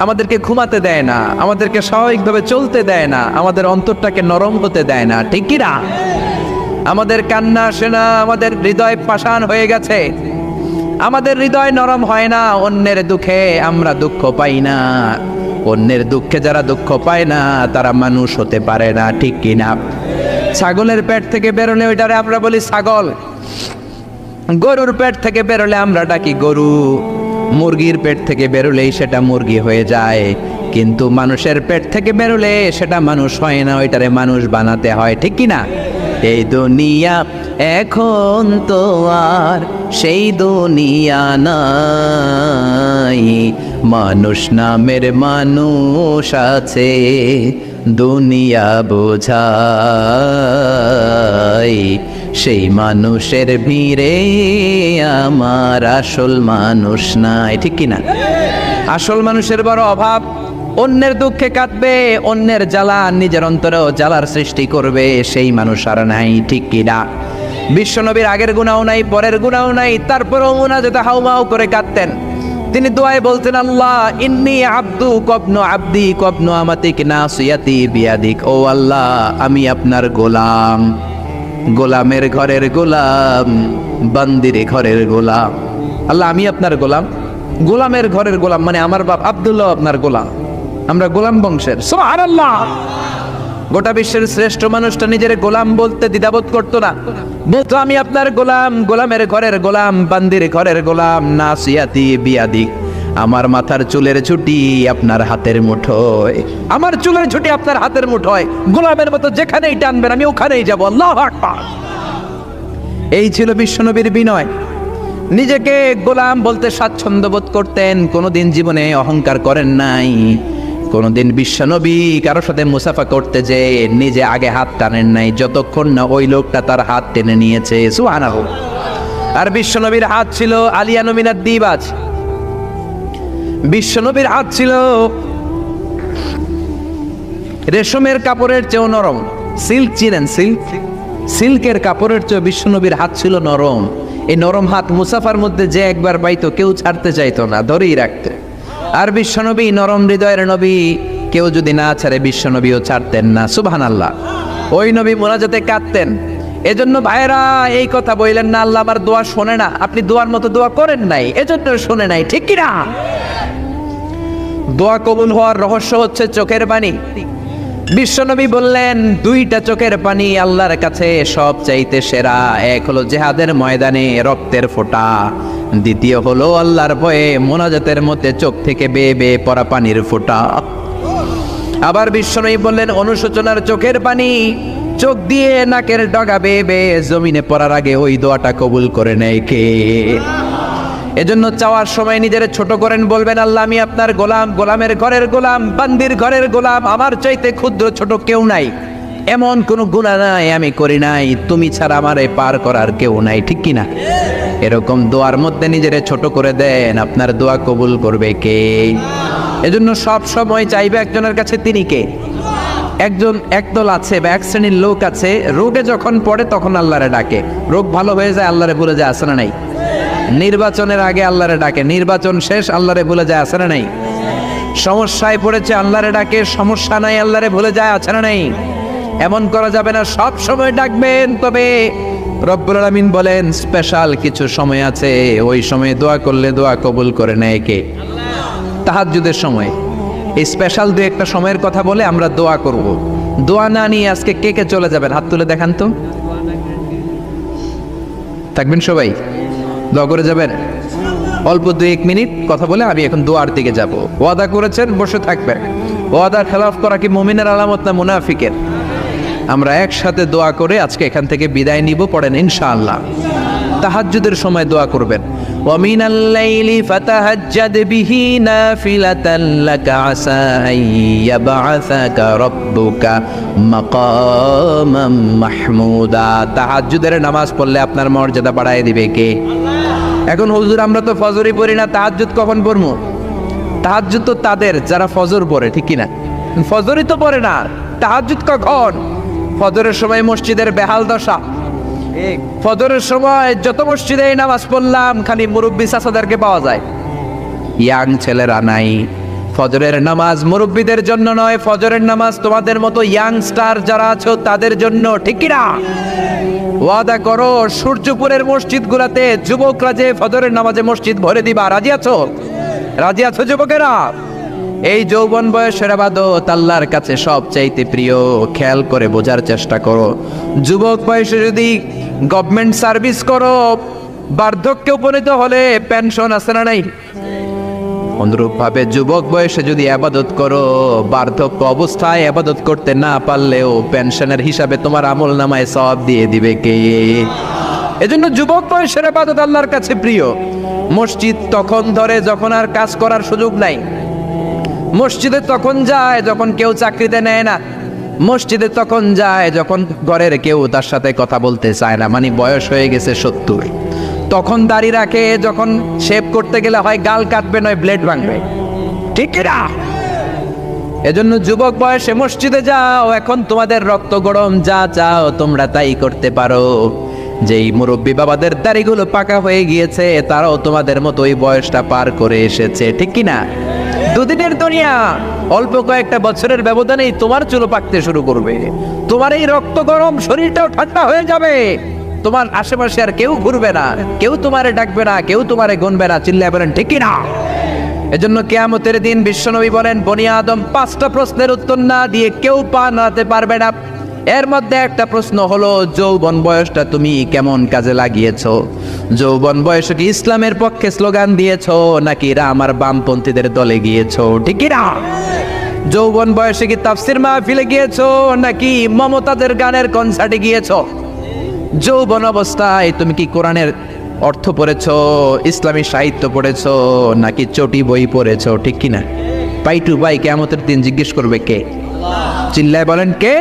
আমাদেরকে ঘুমাতে দেয় না, আমাদেরকে স্বাভাবিকভাবে চলতে দেয় না, আমাদের অন্তরটাকে নরম হতে দেয় না, ঠিক কি না? আমাদের কান্না আসে না, আমাদের হৃদয় পাষাণ হয়ে গেছে, আমাদের হৃদয় নরম হয় না। অন্যের দুঃখে আমরা দুঃখ পাই না, অন্যের দুঃখে যারা দুঃখ পায় না তারা মানুষ হতে পারে না, ঠিক কি না? ছাগলের পেট থেকে বেরোলে ওইটারে আমরা বলি ছাগল, গরুর পেট থেকে বেরোলে আমরা ডাকি গরু, মুরগির পেট থেকে বেরোলেই সেটা মুরগি হয়ে যায়। কিন্তু মানুষের পেট থেকে বেরোলে সেটা মানুষ হয় না, ওইটারে মানুষ বানাতে হয়, ঠিক কি না? এই দুনিয়া এখন তো আর সেই দুনিয়া নাই, মানুষ নামের মানুষ আছে দুনিয়া বোঝাই। সেই মানুষের ভিড়ে আমার আসল মানুষ নাই, ঠিক কিনা? আসল মানুষের বড় অভাব। অন্যের দুঃখে কাঁদবে, অন্যের জ্বালা নিজের অন্তরেও জ্বালার সৃষ্টি করবে, সেই মানুষ আর নাই, ঠিক কিনা? বিশ্বনবীর আগের গুনাহ নাই, পরের গুনাহ নাই, তারপরেও মুনাজাতে হাউমাউ করে কাঁদতেন। তিনি দোয়ায় বলতেন, আল্লাহ ইন্নী আব্দু কবনু আব্দি কবনু আমাতিক নাসিয়াতি বিয়াদিক। ও আল্লাহ, আমি আপনার গোলাম, গোলামের ঘরের গোলাম, বান্দির ঘরের গোলাম। আল্লাহ আমি আপনার গোলাম, গোলামের ঘরের গোলাম, মানে আমার বাপ আব্দুল্লাহ আপনার গোলাম, আমরা গোলাম বংশের। সুবহানাল্লাহ। গোটা বিশ্বের শ্রেষ্ঠ মানুষটা নিজের গোলাম বলতে দ্বিধাবোধ করতো না, বলতো আমি আপনার গোলাম, গোলামের ঘরের গোলাম, বান্দির ঘরের গোলাম, নাসিয়াতি বিয়াদিক। আমার মাথার চুলের ছুটি আপনার হাতের মুঠোয়, আমার চুলের ছুটি আপনার হাতের মুঠোয়, গোলামের মতো যেখানেই টানবেন আমি ওখানেই যাব। আল্লাহু আকবার। এই ছিল বিশ্বনবীর বিনয়। নিজেকে গোলাম বলতে স্বাচ্ছন্দ্য বোধ করতেন, কোনোদিন জীবনে অহংকার করেন নাই। কোনোদিন বিশ্বনবী কারো সাথে মুসাফা করতে যে নিজে আগে হাত টানেন নাই, যতক্ষণ না ওই লোকটা তার হাত টেনে নিয়েছে। সুবহানাল্লাহ। আর বিশ্বনবীর হাত ছিল আলিয়ানু মিনাদ দিবাজ, বিশ্বনবীর হাত ছিল রেশমের কাপড়ের চেয়েও নরম। সিল্ক চিনেন? সিল্ক, সিল্কের কাপড়ের চেয়ে বিশ্বনবীর হাত ছিল নরম। এই নরম হাত মুসাফার মধ্যে যে একবার পাইতো কেউ ছাড়তে চাইতো না, ধরেই রাখতো। আর বিশ্বনবী নরম হৃদয়ের নবী, কেউ যদি না ছাড়ে বিশ্বনবীও ছাড়তেন না। সুবহানাল্লাহ। ওই নবী মোনাজাতে কাঁদতেন। এজন্য ভাইরা এই কথা বললেন না আল্লাহ আমার দোয়া শোনে না, আপনি দোয়ার মতো দোয়া করেন নাই, এজন্য শোনে নাই, ঠিক কি না? দোয়া কবুল হওয়ার রহস্য হচ্ছে চোখের পানি। বিশ্বনবী বললেন দুইটা চোখের পানি আল্লাহর কাছে সব চাইতে সেরা। এক হলো জিহাদের ময়দানে রক্তের ফোঁটা, দ্বিতীয় হলো আল্লাহর ভয়ে মোনাজাতের মধ্যে চোখ থেকে বেয়ে বেয়ে পড়া পানির ফোঁটা। আবার বিশ্বনবী বললেন অনুশোচনার চোখের পানি চোখ দিয়ে নাকের ডগা বেয়ে বেয়ে জমিনে পড়ার আগে ওই দোয়াটা কবুল করে নেয় কে? এজন্য চাওয়ার সময় নিজের ছোট করেন, বলবেন আল্লাহ আমি আপনার গোলাম, গোলামের ঘরের গোলাম, বান্দির ঘরের গোলাম, আমার চাইতে ক্ষুদ্র ছোট কেউ নাই, এমন কোনো গুনাহ নাই আমি করি নাই, তুমি ছাড়া আমারে পার করার কেউ নাই, ঠিক কি না? এরকম দোয়ার মধ্যে নিজেরে ছোট করে দেন, আপনার দোয়া কবুল করবে কে? এজন্য সব সময় চাইবে একজনের কাছে, তিনি কে? একদল আছে বা এক শ্রেণীর লোক আছে, রোগে যখন পড়ে তখন আল্লাহরে ডাকে, রোগ ভালো হয়ে যায় আল্লাহরে ভুলে যায়, আছে না নাই? নির্বাচনের আগে আল্লাহরে ডাকে, নির্বাচন শেষ আল্লাহরে ভুলে যায়, আছে না নাই? সমস্যায় পড়েছে আল্লাহরে ডাকে, সমস্যা নাই আল্লাহরে ভুলে যায়, আছে না নাই? এমন করা যাবে না, সব সময় ডাকবেন। তবে রব্বুল আলামিন বলেন স্পেশাল কিছু সময় আছে, ওই সময়ে দোয়া করলে দোয়া কবুল করে নেয় কে? তাহাজ্জুদের সময়। এই স্পেশাল দু একটা সময়ের কথা বলে আমরা দোয়া করব। দোয়া না নিয়ে আজকে কে কে চলে যাবেন হাত তুলে দেখান তো। থাকবেন সবাই? দোয়া করে যাবেন? অল্প 2-1 মিনিট কথা বলে আমি এখন দোয়ার দিকে যাব। ওয়াদা করেছেন বসে থাকবেন। ওয়াদার খেলাফ করা কি মুমিনের আলামত না মুনাফিকের? আমরা একসাথে দোয়া করে আজকে এখান থেকে বিদায় নিব। পড়েন ইনশাআল্লাহ। তাহাজ্জুদের সময় দোয়া করবেন। ওয়া মিনাল লাইলি ফাতাহাজ্জাদ বিহি নাফিলাতান লাকা আসা আইয়াবআসাকা রাব্বুকা মাকামাম মাহমুদা। তাহাজ্জুদের নামাজ পড়লে আপনার মর্যাদা বাড়ায় দিবে কে? এখন হুজুর আমরা তো ফজরই পড়ি না, তাহাজ্জুদ কখন পড়বো? তাহাজ্জুদ তো তাদের যারা ফজর পড়ে, ঠিক কি না? ফজরই তো পড়ে না, তাহাজ্জুদ কখন? ফজরের সময় মসজিদের বেহাল দশা। ফজরের সময় যত মসজিদে নামাজ পড়লাম খালি মুরব্বী চাচাদেরকে পাওয়া যায়, ইয়াং ছেলেরা নাই। ফজরের নামাজ মুরব্বীদের জন্য নয়, ফজরের নামাজ তোমাদের মতো ইয়াংস্টার যারা আছো তাদের জন্য, ঠিক কি না? ওয়াদা করো সূর্যপুরের মসজিদ গুলাতে যুবকরা যে ফজরের নামাজে মসজিদ ভরে দিবা, রাজি আছো? রাজি আছো যুবকেরা? এই যৌবন বয়সের ইবাদত আল্লাহর কাছে সবচাইতে প্রিয়। খেয়াল করে বোঝার চেষ্টা করো। যুবক বয়সে যদি গভর্নমেন্ট সার্ভিস করো, বার্ধক্যে উপনীত হলে পেনশন আছে না নাই? অনুরূপ ভাবে যুবক বয়সে যদি ইবাদত করো, বার্ধক্য অবস্থায় ইবাদত করতে না পারলেও পেনশনের হিসাবে তোমার আমলনামায় সওয়াব দিয়ে দিবে কে? এজন্য যুবক বয়সের ইবাদত আল্লাহর কাছে প্রিয়। মসজিদ তখন ধরে যখন আর কাজ করার সুযোগ নাই। মসজিদে তখন যায় যখন কেউ চাকরিতে নেয় না। মসজিদে তখন যায় যখন ঘরের কেউ তার সাথে কথা বলতে চায় না, মানে বয়স হয়ে গেছে 70। তখন দাড়ি রাখে যখন শেভ করতে গেলে হয় গাল কাটবে নয় ব্লেড ভাঙবে, ঠিক না? এজন্য যুবক বয়সে মসজিদে যাও। এখন তোমাদের রক্ত গরম, যা চাও তোমরা তাই করতে পারো। যেই মুরব্বী বাবাদের দাড়িগুলো পাকা হয়ে গিয়েছে তারাও তোমাদের মতো ওই বয়সটা পার করে এসেছে, ঠিক কি না? দুদিনের দুনিয়া, অল্প কয়েকটা বছরের ব্যবধানেই তোমার চুল পাকতে শুরু করবে। তোমার এই রক্ত গরম শরীরটাও ঠান্ডা হয়ে যাবে। তোমার আশেপাশে আর কেউ ঘুরবে না, কেউ তোমারে ডাকবে না, কেউ তোমারে গুনবে না। চিল্লায় বলেন ঠিক কি না? এজন্য কিয়ামতের দিন বিশ্বনবী বলেন বনি আদম 5টা প্রশ্নের উত্তর না দিয়ে কেউ পা নাড়াতে পারবে না। এর মধ্যে একটা প্রশ্ন হলো যৌবন বয়সটা তুমি কেমন কাজে লাগিয়েছো? যৌবন বয়সে কি ইসলামের পক্ষে স্লোগান দিয়েছো নাকি রাম আর বামপন্থীদের দলে গিয়েছো, ঠিক কি না? যৌবন বয়সে কি তাফসির মাহফিলে গিয়েছো নাকি মমতাজের গানের কনসার্টে গিয়েছো? যৌবন অবস্থায় তুমি কি কোরআনের অর্থ পড়েছো, ইসলামী সাহিত্য পড়েছো নাকি চটি বই পড়েছো, ঠিক কি না? পাই টু পাই কিয়ামতের দিন জিজ্ঞেস করবে কে? চিল্লায় বলেন কে?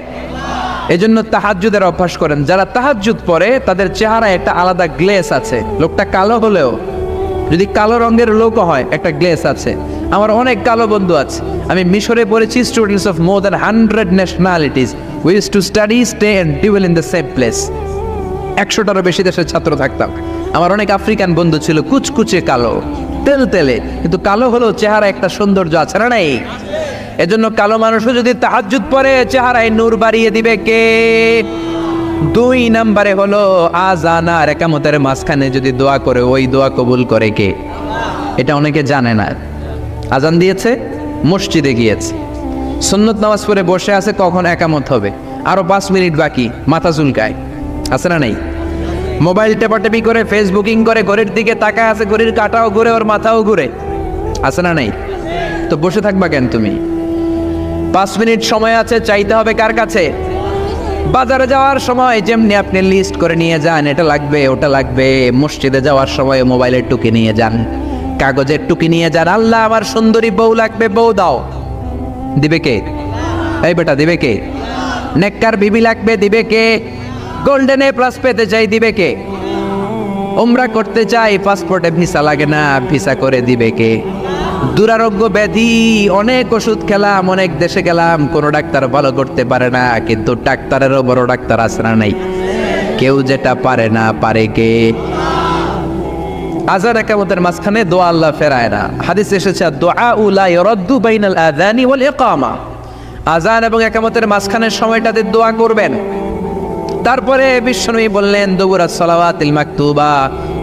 এজন্য তাহাজ্জুদের অভ্যাস করেন। যারা তাহাজ্জুদ পড়ে তাদের চেহারায় একটা আলাদা গ্লেস আছে। লোকটা কালো হলেও, যদি কালো রঙের লোকও হয়, একটা গ্লেস আছে। আমার অনেক কালো বন্ধু আছে। আমি মিশরে পড়েছি, students of more than 100 nationalities, we use to study, stay and dwell in the same place. 100টারও বেশি দেশের ছাত্র থাকতাম। আমার অনেক আফ্রিকান বন্ধু ছিল, কুচকুচে কালো, তেল তেলে, কিন্তু কালো হলেও চেহারা একটা সৌন্দর্য আছে না নাই? এজন্য কালো মানুষও যদি তাহাজ্জুদ পড়ে চেহারায় নূর বাড়িয়ে দিবে কে? 2 নম্বরে হলো আযান আর ইকামতের মাঝখানে যদি দোয়া করে, ওই দোয়া কবুল করে কে? এটা অনেকে জানে না। আযান দিয়েছে, মসজিদে গিয়েছে, সুন্নত নামাজ পড়ে বসে আছে, কখন ইকামত হবে, আরো 5 মিনিট বাকি, মাথা চুলকায়, আছে না নাই? মোবাইল টেপাটেপি করে, ফেসবুকিং করে, ঘড়ির দিকে তাকায় আছে, ঘড়ির কাঁটাও ঘুরে, ওর মাথাও ঘুরে, আছে না নাই? তো বসে থাকবা কেন তুমি? 5 মিনিট সময় আছে, চাইতে হবে কার কাছে? বাজারে যাওয়ার সময় যেমনি আপনি লিস্ট করে নিয়ে যান, এটা লাগবে ওটা লাগবে, মসজিদে যাওয়ার সময় মোবাইলের টুকি নিয়ে যান, কাগজের টুকি নিয়ে যান। আল্লাহ আমার সুন্দরী বউ লাগবে, বউ দাও, দিবে কে? এই বেটা, দিবে কে? নেককার বিবি লাগবে, দিবে কে? গোল্ডেন এ প্লাস পেতে চাই, দিবে কে? উমরা করতে চাই, পাসপোর্টে ভিসা লাগে না, ভিসা করে দিবে কে? দুরারোগ্য ব্যাধি, অনেক ওষুধ খেলাম, অনেক দেশে গেলাম, কোনো ডাক্তার ভালো করতে পারে না, কিন্তু ডাক্তারেরও বড় ডাক্তার আছে না নাই? কেউ যেটা পারে না, পারে কে? আযান ইকামতের মাঝখানে দোয়া আল্লাহ ফেরায় না। হাদিস এসেছে, দুআউ লা ইরাদ্দু বাইনাল আযানি ওয়াল ইকামা। আযান এবং ইকামতের মাঝখানের সময়টাতে দোয়া করবেন। তারপরে বিশ্বনবী বললেন, দুবুরাস সালাওয়াতিল মাকতুবা,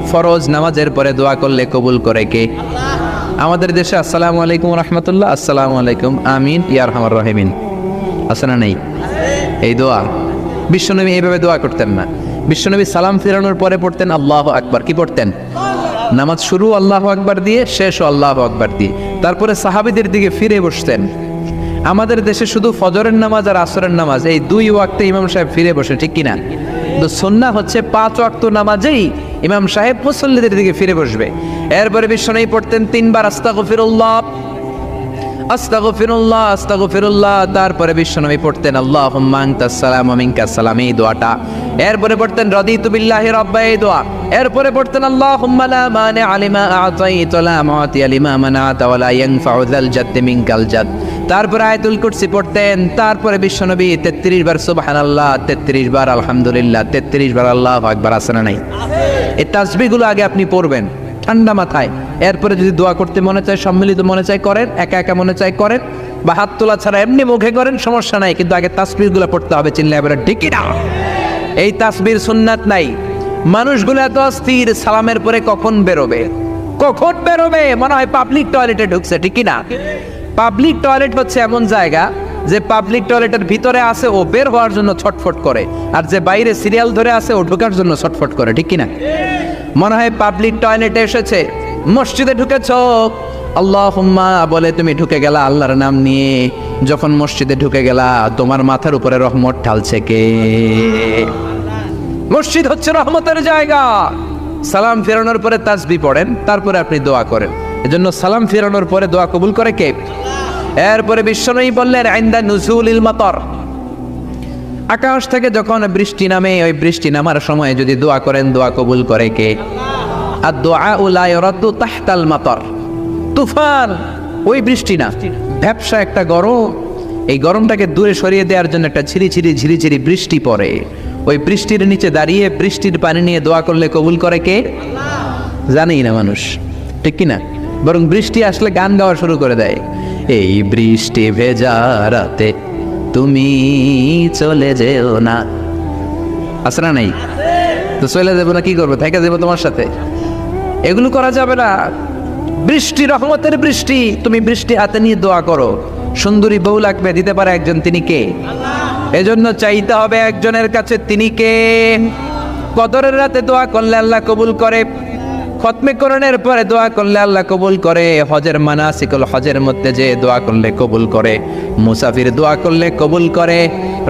ফরজ নামাজের পরে দোয়া করলে কবুল করে কে? আমাদের দেশে আসসালামু আলাইকুম রাহমাতুল্লাহ, আসসালামু আলাইকুম, আমিন ইয়া আরহামার রাহিমিন, আছে না নাই? এই দোয়া বিশ্বনবী এইভাবে দোয়া করতেন না। বিশ্বনবী সালাম ফেরানোর পরে পড়তেন আল্লাহু আকবার। কি পড়তেন? নামাজ শুরু আল্লাহু আকবার দিয়ে, শেষও আল্লাহু আকবার দিয়ে। তারপরে সাহাবীদের দিকে ফিরে বসতেন। আমাদের দেশে শুধু ফজরের নামাজ আর আসরের নামাজ, এই 2 ওয়াক্তে ইমাম সাহেব ফিরে বসে, ঠিক কিনা? তো সুন্নাহ হচ্ছে 5 ওয়াক্ত নামাজেই ইমাম সাহেব মুসল্লিদের দিকে ফিরে বসবে। এরপরে বিশ্বনবী পড়তেন 3 বার আস্তাগফিরুল্লাহ, আস্তাগফিরুল্লাহ, আস্তাগফিরুল্লাহ। তারপরে বিশ্বনবী পড়তেন আল্লাহুম্মা আনতাস সালাম ওয়া মিনকাস সালাম, এই দোয়াটা। এরপরে পড়তেন রাদিতু বিল্লাহি রাব্বা, এই দোয়া। এরপরে পড়তেন আল্লাহুম্মা লা মানিআ লিমা আ'তাইতা ওয়া লা মু'তিয়া লিমা মানা'তা ওয়া লা ইয়ানফা'ু যাল জাদ্দি মিনকাল জাদ। তারপরে আয়াতুল কুরসি পড়তেন। তারপরে বিশ্বনবী 33 বার সুবহানাল্লাহ, 33 বার আলহামদুলিল্লাহ, 33 বার আল্লাহু আকবার, আছে না নাই? এই তাসবিহগুলো আগে আপনি পড়বেন ঠান্ডা মাথায়। এরপরে যদি দোয়া করতে মনে চায়, সম্মিলিত মনে চায় করেন, একা একা মনে চায় করেন, বা হাত তোলা ছাড়া এমনি মুখে করেন, সমস্যা নাই, কিন্তু আগে তাসবিহগুলো পড়তে হবে। চিল্লায় বলে ঠিক না? এই তাসবির সুন্নাত নাই। মানুষগুলো এত অস্থির, সালামের পরে কখন বেরোবে, কখন বেরোবে, মনে হয় পাবলিক টয়লেটে ঢুকছে, ঠিক না? পাবলিক টয়লেট হচ্ছে এমন জায়গা যে পাবলিক টয়লেটের ভিতরে আছে, ও বের হওয়ার জন্য ছটফট করে, আর যে বাইরে সিরিয়াল ধরে আছে, ও ঢোকার জন্য ছটফট করে, ঠিক কিনা? মনে হয় পাবলিক টয়লেটে এসেছে, মসজিদে ঢুকেছ, আল্লাহুম্মা বলে তুমি ঢুকে গেলা আল্লাহর নাম নিয়ে। যখন মসজিদে ঢুকে গেলা, তোমার মাথার উপরে রহমত ঢালছে কে? মসজিদ হচ্ছে রহমতের জায়গা। সালাম ফেরানোর পরে তাসবিহ পড়েন, তারপরে আপনি দোয়া করেন। এজন্য সালাম ফেরানোর পরে দোয়া কবুল করে কে? এরপরে বিশ্বনবী বললেন ইনদা নুজুলিল মাতার, আকাশ থেকে যখন বৃষ্টি নামে, ওই বৃষ্টি নামার সময় যদি দোয়া করেন, দোয়া কবুল করে কে? আর দোয়া লা ইরাদ্দু তাহতাল মাতার, তুফান, ওই বৃষ্টি না, ভ্যাপসা একটা গরম, এই গরমটাকে দূরে সরিয়ে দেওয়ার জন্য একটা ঝিরিঝিরি ঝিরিঝিরি বৃষ্টি পড়ে। ওই বৃষ্টির নিচে দাঁড়িয়ে বৃষ্টির পানি নিয়ে দোয়া করলে কবুল করে কে? জানেই না মানুষ, ঠিক কিনা? বরং বৃষ্টি আসলে গান গাওয়া শুরু করে দেয়, এই বৃষ্টি ভেজা রাতে তুমি চলে যেও না, আছে না নাই? তো চলে যাবো না, কি করবো, থেকে যাবো তোমার সাথে? এগুলো করা যাবে না। বৃষ্টি রহমতের বৃষ্টি, তুমি বৃষ্টি হাতে নিয়ে দোয়া করো। সুন্দরী বউ লাগবে, দিতে পারে একজন, তিনি কে? এজন্য চাইতে হবে একজনের কাছে, তিনি কে? কদরের রাতে দোয়া করলে আল্লাহ কবুল করে, খতমে কোরআনের পরে দোয়া করলে আল্লাহ কবুল করে, হজের মানাসিকুল হজের মধ্যে যে দোয়া করলে কবুল করে, মুসাফির দোয়া করলে কবুল করে,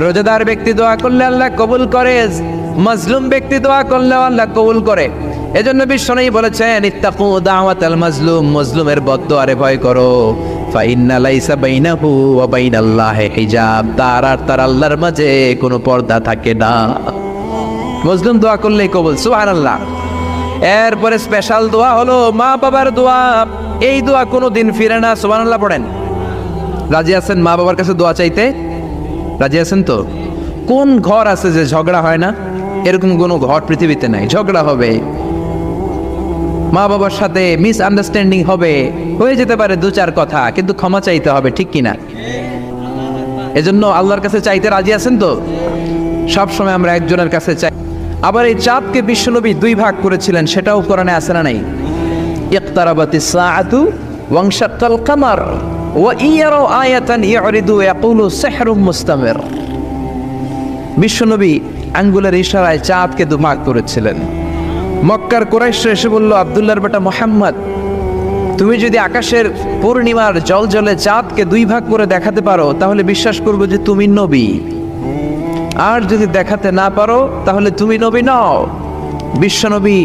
রোজাদার ব্যক্তি দোয়া করলে আল্লাহ কবুল করে, মাজলুম ব্যক্তি দোয়া করলে আল্লাহ কবুল করে। এজন্য বিশ্বনবী বলেছেন ইত্তাকু দাওয়াতাল মাজলুম, মাজলুমের বদদোয়ারে ভয় করো, ফাইন্না লাইসা বাইনাহু ওয়া বাইনাল্লাহি হিজাব, তার আর তার আল্লাহর মাঝে কোনো পর্দা থাকে না। মজলুম দোয়া করলেই কবুল, সুবহানাল্লাহ। এরপরে স্পেশাল দোয়া হলো মা বাবার দোয়া। এই দোয়া কোনোদিন ফিরে না, সুবহানাল্লাহ পড়েন। রাজি আছেন মা বাবার কাছে দোয়া চাইতে? রাজি আছেন তো? কোন ঘর আছে যে ঝগড়া হয় না? এরকম কোনো ঘর পৃথিবীতে নাই। ঝগড়া হবে, মা বাবার সাথে মিসআন্ডারস্ট্যান্ডিং হবে, হয়ে যেতে পারে দু চার কথা, কিন্তু ক্ষমা চাইতে হবে, ঠিক কিনা? এজন্য আল্লাহর কাছে চাইতে রাজি আছেন তো? সব সময় আমরা একজনের কাছে চাই। আবার এই চাঁদকে বিশ্বনবী দুই ভাগ করেছিলেন, সেটাও কোরআনে আছে না নাই? ইকতারাবাতিস সাআতু ওয়ানশাক্কাল কামার ওয়া ইয়ারাউ আয়াতান ইউরিদু ইয়াকুলু সিহরুম মুস্তামির। বিশ্বনবী আঙ্গুলের ইশারায় চাঁদকে দুভাগ করেছিলেন। মক্কার কুরাইশরা এসে বলল, আব্দুল্লাহর বেটা মুহাম্মদ, তুমি যদি আকাশের পূর্ণিমার জ্বলজ্বলে চাঁদকে দুই ভাগ করে দেখাতে পারো তাহলে বিশ্বাস করব যে তুমি নবী, আর যদি দেখাতে না পারো তাহলে তুমি নবী নও। বিশ্বনবী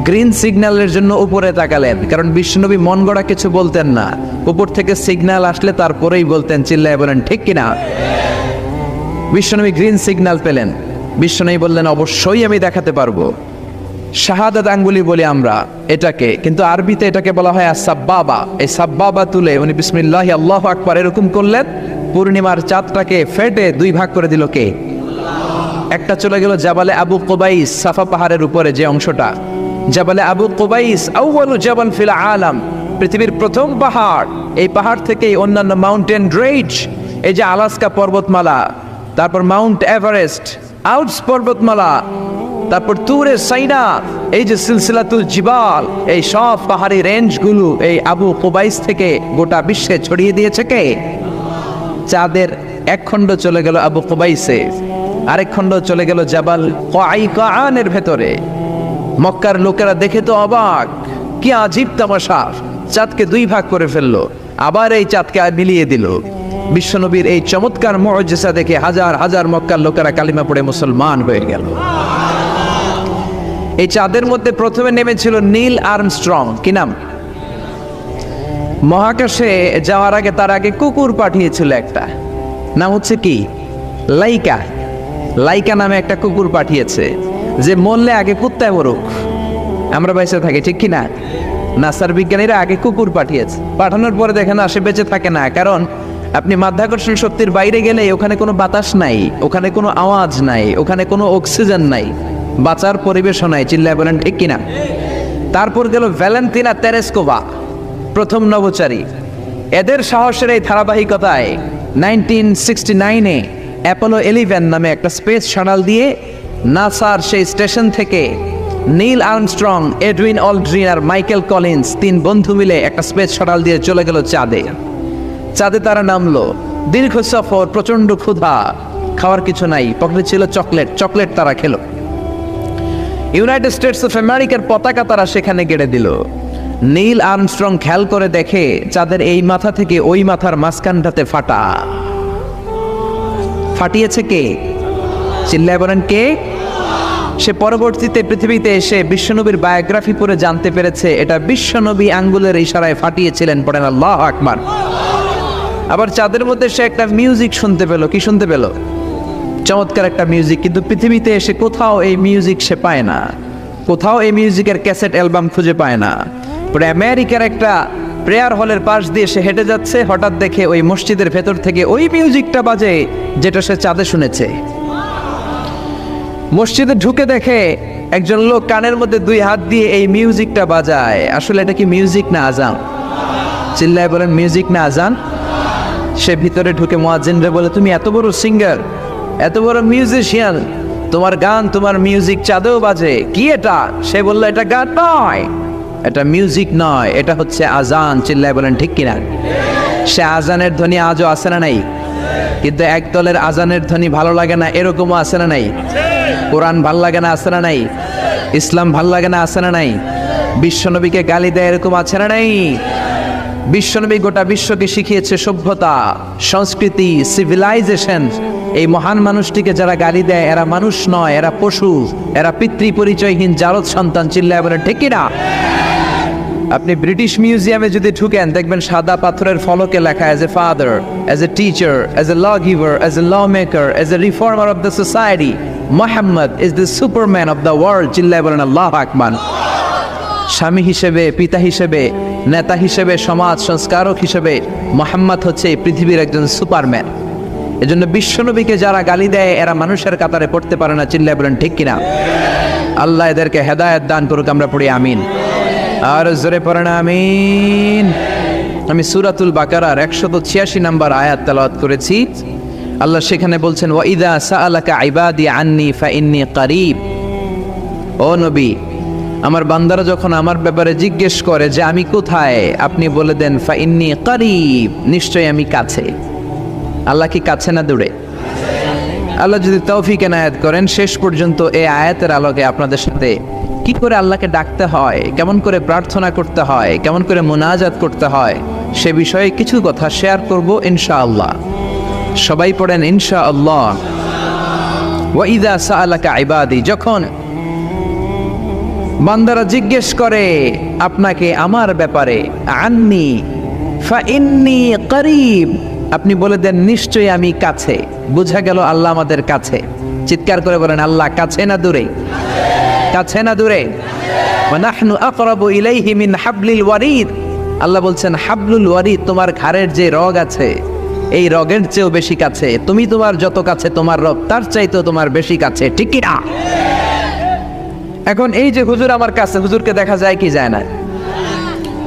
গ্রিন সিগন্যালের জন্য উপরে তাকালেন, কারণ বিশ্বনবী মন গড়া কিছু বলতেন না, উপর থেকে সিগন্যাল আসলে তারপরেই বলতেন। চিল্লায় বলেন ঠিক কিনা? বিশ্বনবী গ্রিন সিগন্যাল পেলেন, বিশ্বনবী বললেন অবশ্যই আমি দেখাতে পারবো। শাহাদাত আঙ্গুলি বলি আমরা এটাকে, কিন্তু আরবিতে এটাকে বলা হয় আস-সাব্বাবা। এই সাব্বাবা তুলে উনি বিসমিল্লাহি আল্লাহু আকবার এরকম করলেন, পূর্ণিমার চাঁদটাকে ফেটে দুই ভাগ করে দিল কে? একটা চলে গেল জাবালে আবু কুবাইস, সাফা পাহাড়ের উপরে যে অংশটা। জাবালে আবু কুবাইস আউয়ালু জাবাল ফিল আলাম, পৃথিবীর প্রথম পাহাড়। এই পাহাড় থেকেই অন্যান্য মাউন্টেন রেঞ্জ, এই যে আলাস্কা পর্বতমালা, তারপর মাউন্ট এভারেস্ট, আউটস পর্বতমালা, তারপর তুরে সাইনা, এই যে সিলসিলাতুল জিবাল, এই সব পাহাড়ি রেঞ্জগুলো এই আবু কুবাইস থেকে গোটা বিশ্বে ছড়িয়ে দিয়েছে কে? চাঁদের এক খণ্ড চলে গেল আবু কুবাইসে, আরেক খণ্ড চলে গেল জাবাল কাআনের ভেতরে। মক্কার লোকেরা দেখে তো অবাক, কি আজীব তামাশা, চাঁদকে দুই ভাগ করে ফেললো, আবার এই চাঁদকে মিলিয়ে দিল। বিশ্বনবীর এই চমৎকার মুআজিজা দেখে হাজার হাজার মক্কার লোকেরা কালিমা পড়ে মুসলমান হয়ে গেল। এই চাঁদের মধ্যে প্রথমে নেমেছিল নীল আর্মস্ট্রং। কি নাম? মহাকাশে যাওয়ার আগে তার আগে কুকুর পাঠিয়েছিল একটা, নাম হচ্ছে কি? লাইকা। লাইকা নামে একটা কুকুর পাঠিয়েছে, যে মরলে আগে কুত্তায় মরুক, আমরা বেঁচে থাকি, ঠিক কিনা? নাসার বিজ্ঞানীরা আগে কুকুর পাঠিয়েছে, পাঠানোর পরে দেখেন আসে বেঁচে থাকে না, কারণ আপনি মাধ্যাকর্ষণ শক্তির বাইরে গেলে ওখানে কোনো বাতাস নাই, ওখানে কোনো আওয়াজ নাই, ওখানে কোনো অক্সিজেন নাই, বাঁচার পরিবেশও নাই। চিল্লায় বলেন ঠিক কিনা? তারপর গেল ভ্যালেন্টিনা তেরেস্কোভা, প্রথম নভোচারী। এদের সাহসের এই ধারাবাহিকতায় 1969-এ অ্যাপোলো 11 নামে একটা স্পেস শাটল দিয়ে নাসার সেই স্টেশন থেকে নীল আর্মস্ট্রং, এডউইন অলড্রিন আর মাইকেল কলিন্স তিন বন্ধু মিলে একটা স্পেস শাটল দিয়ে চলে গেল চাঁদে। চাঁদে তারা নামলো, দীর্ঘ সফর, প্রচন্ড ক্ষুধা, খাওয়ার কিছু নাই, পকেটে ছিল চকলেট, চকলেট তারা খেলো। ইউনাইটেড স্টেটস অফ আমেরিকার পতাকা তারা সেখানে গেড়ে দিল। নীল আর্মস্ট্রং খেয়াল করে দেখে চাঁদের এই মাথা থেকে ওই মাথার মাঝখানটাতে ফাটা। ফাটিয়েছে কে? চিল্লায় বলেন কে? সে পরবর্তীতে পৃথিবীতে এসে বিশ্বনবীর বায়োগ্রাফি পড়ে জানতে পেরেছে এটা বিশ্বনবী আঙ্গুলের ইশারায় ফাটিয়েছিলেন। পড়েন আল্লাহু আকবার। আবার চাঁদের মধ্যে সে একটা মিউজিক শুনতে পেল। কি শুনতে পেল? চমৎকার একটা মিউজিক, কিন্তু পৃথিবীতে এসে কোথাও এই মিউজিক সে পায় না, কোথাও এই মিউজিকের ক্যাসেট অ্যালবাম খুঁজে পায় না। পরে আমেরিকার একটা প্রেয়ার হলের পাশ দিয়ে সে হেঁটে যাচ্ছে, হঠাৎ দেখে ওই মসজিদের ভেতর থেকে ওই মিউজিকটা বাজে যেটা সে চাঁদে শুনেছে। মসজিদে ঢুকে দেখে একজন লোক কানের মধ্যে দুই হাত দিয়ে এই মিউজিকটা বাজায়। আসলে এটা কি মিউজিক না আজান? চিল্লায় বলেন মিউজিক না আজান? সে ভিতরে ঢুকে মুয়াজ্জিনরে বলে, তুমি এত বড় সিঙ্গার, এত বড় মিউজিশিয়ান, তোমার গান, তোমার মিউজিক চাঁদেও বাজে, কি এটা? সে বলল, এটা গান নয়, এটা মিউজিক নয়, এটা হচ্ছে আজান। চিল্লায় বলেন ঠিক কিনা? সে আজানের ধ্বনি আজও আছে না নাই? কিন্তু এক দলের আজানের ধ্বনি ভালো লাগে না, এরকমও আছে না নাই? কোরআন ভাল লাগে না, আছে না নাই? ইসলাম ভাল লাগে না, আছে না নাই? বিশ্বনবীকে গালি দেয়, এরকম আছে না নাই? বিশ্বনবী গোটা বিশ্বকে শিখিয়েছে সভ্যতা, সংস্কৃতি, সিভিলাইজেশন। এই মহান মানুষটিকে যারা গালি দেয় এরা মানুষ নয়, এরা পশু, এরা পিতৃ পরিচয়হীন জারদ সন্তান। চিল্লায় বলে ঠিক কিনা? আপনি ব্রিটিশ মিউজিয়ামে যদি ঢুকেন দেখবেন সাদা পাথরের ফলকে লেখা as a father, as a teacher, as a law giver, as a law maker, as a reformer of the society, Muhammad is the superman of the world. চিল্লায় বলেন আল্লাহু আকবার। স্বামী হিসেবে, পিতা হিসেবে, নেতা হিসেবে, সমাজ সংস্কারক হিসেবে মুহাম্মদ হচ্ছে এই পৃথিবীর একজন সুপারম্যান। এজন্য বিশ্বনবীকে যারা গালি দেয় এরা মানুষের কাতারে পড়তে পারে না। চিল্লায় বলেন ঠিক কিনা? আল্লাহ এদেরকে হেদায়েত দান করুক। আমরা পড়ি আমিন। আর জোরে পড়েন আমিন। আমি সূরাতুল বাকারার 186 নম্বর আয়াত তেলাওয়াত করেছি। আল্লাহ সেখানে বলছেন, ওয়া ইযা সাআলাকা ইবাদি আন্নী ফাইন্নী করিব। ও নবী, আমার বান্দারা যখন আমার ব্যাপারে জিজ্ঞেস করে যে আমি কোথায়, আপনি বলে দেন ফাইন্নী করিব, নিশ্চয়ই আমি কাছে। আল্লাহ কি কাছে না দূরে? আল্লাহ যদি তৌফিক এনায়েত করেন শেষ পর্যন্ত এই আয়াতের আলোকে আপনাদের সাথে কি করে আল্লাহকে ডাকতে হয়, কেমন করে প্রার্থনা করতে হয়, কেমন করে মুনাজাত করতে হয়, সে বিষয়ে কিছু কথা শেয়ার করব ইনশাআল্লাহ। সবাই পড়েন ইনশাআল্লাহ। ওয়া ইযা সাআলাকা ইবাদি, যখন বান্দারা জিজ্ঞেস করে আপনাকে আমার ব্যাপারে, আন্নি ফাইন্নী করিব, আপনি বলে দেন নিশ্চয়ই আমি কাছে। বোঝা গেল আল্লাহ আমাদের কাছে। চিৎকার করে বলেন আল্লাহ কাছে না দূরে? কাছে না দূরে? ওয়া নাহনু আকরাবু ইলাইহি মিন হাবলিল ওয়ারিদ। আল্লাহ বলছেন হাবলুল ওয়ারিদ, তোমার ঘাড়ের যে রগ আছে এই রগের চেয়েও বেশি কাছে। তুমি তোমার যত কাছে তোমার রব তার চাইতেও তোমার বেশি কাছে, ঠিক কি না? এখন এই যে হুজুর আমার কাছে, হুজুরকে দেখা যায় কি যায় না?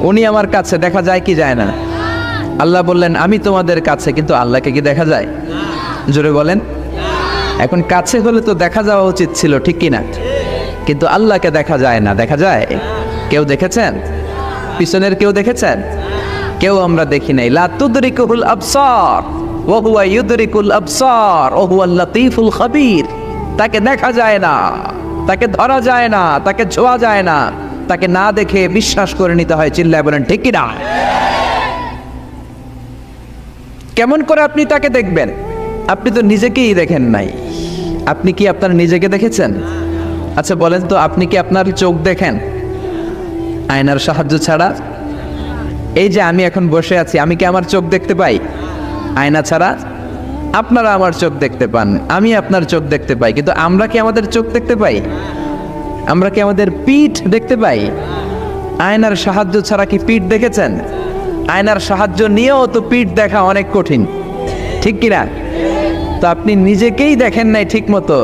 উনি আমার কাছে, দেখা যায় কি যায় না? আল্লাহ বললেন আমি তোমাদের কাছে, কিন্তু আল্লাহকে কি দেখা যায়? জোরে বলেন। এখন কাছে হলে তো দেখা যাওয়া উচিত ছিল, ঠিক কি না? কিন্তু আল্লাহকে দেখা যায় না। দেখা যায়? কেউ দেখেছেন? পিছনের কেউ দেখেছেন? কেউ আমরা দেখি নাই। লা তুদরিকুল আবসার ওয়া হুয়া ইউদরিকুল আবসার ওয়া হুয়াল লাতীফুল খাবীর। তাকে দেখা যায় না, তাকে ধরা যায় না, তাকে ছোঁয়া যায় না, তাকে না দেখে বিশ্বাস করে নিতে হয়। চিল্লায় বলেন ঠিক কি না? কেমন করে আপনি তাকে দেখবেন? আপনি তো নিজেকেই দেখেন নাই। আপনি কি আপনার নিজেকে দেখেছেন? আচ্ছা বলেন তো, আপনি কি আপনার চোখ দেখেন আয়নার সাহায্য ছাড়া? এই যে আমি এখন বসে আছি, আমি কি আমার চোখ দেখতে পাই আয়না ছাড়া? আপনারা আমার চোখ দেখতে পান, আমি আপনার চোখ দেখতে পাই, কিন্তু আমরা কি আমাদের চোখ দেখতে পাই? আমরা কি আমাদের পিঠ দেখতে পাই? আয়নার সাহায্য ছাড়া কি পিঠ দেখেছেন? আয়নার সাহায্য নিয়েও তো পিঠ দেখা অনেক কঠিন, ঠিক কিনা? তো আপনি নিজেকেই দেখেন নাই ঠিক মতো,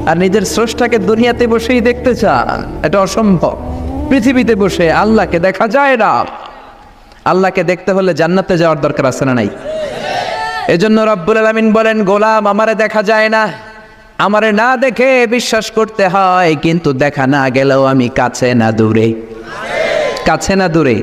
আর নিজের স্রষ্টাকে দুনিয়াতে বসেই দেখতে চান, এটা অসম্ভব। পৃথিবীতে বসে আল্লাহকে দেখা যায় না। আল্লাহকে দেখতে হলে জান্নাতে যাওয়ার দরকার আছে না নাই? এজন্য রব্বুল আলামিন বলেন, গোলাম আমারে দেখা যায় না, আমারে না দেখে বিশ্বাস করতে হয়, কিন্তু দেখা না গেলেও আমি কাছে না দূরে। কাছে না দূরে?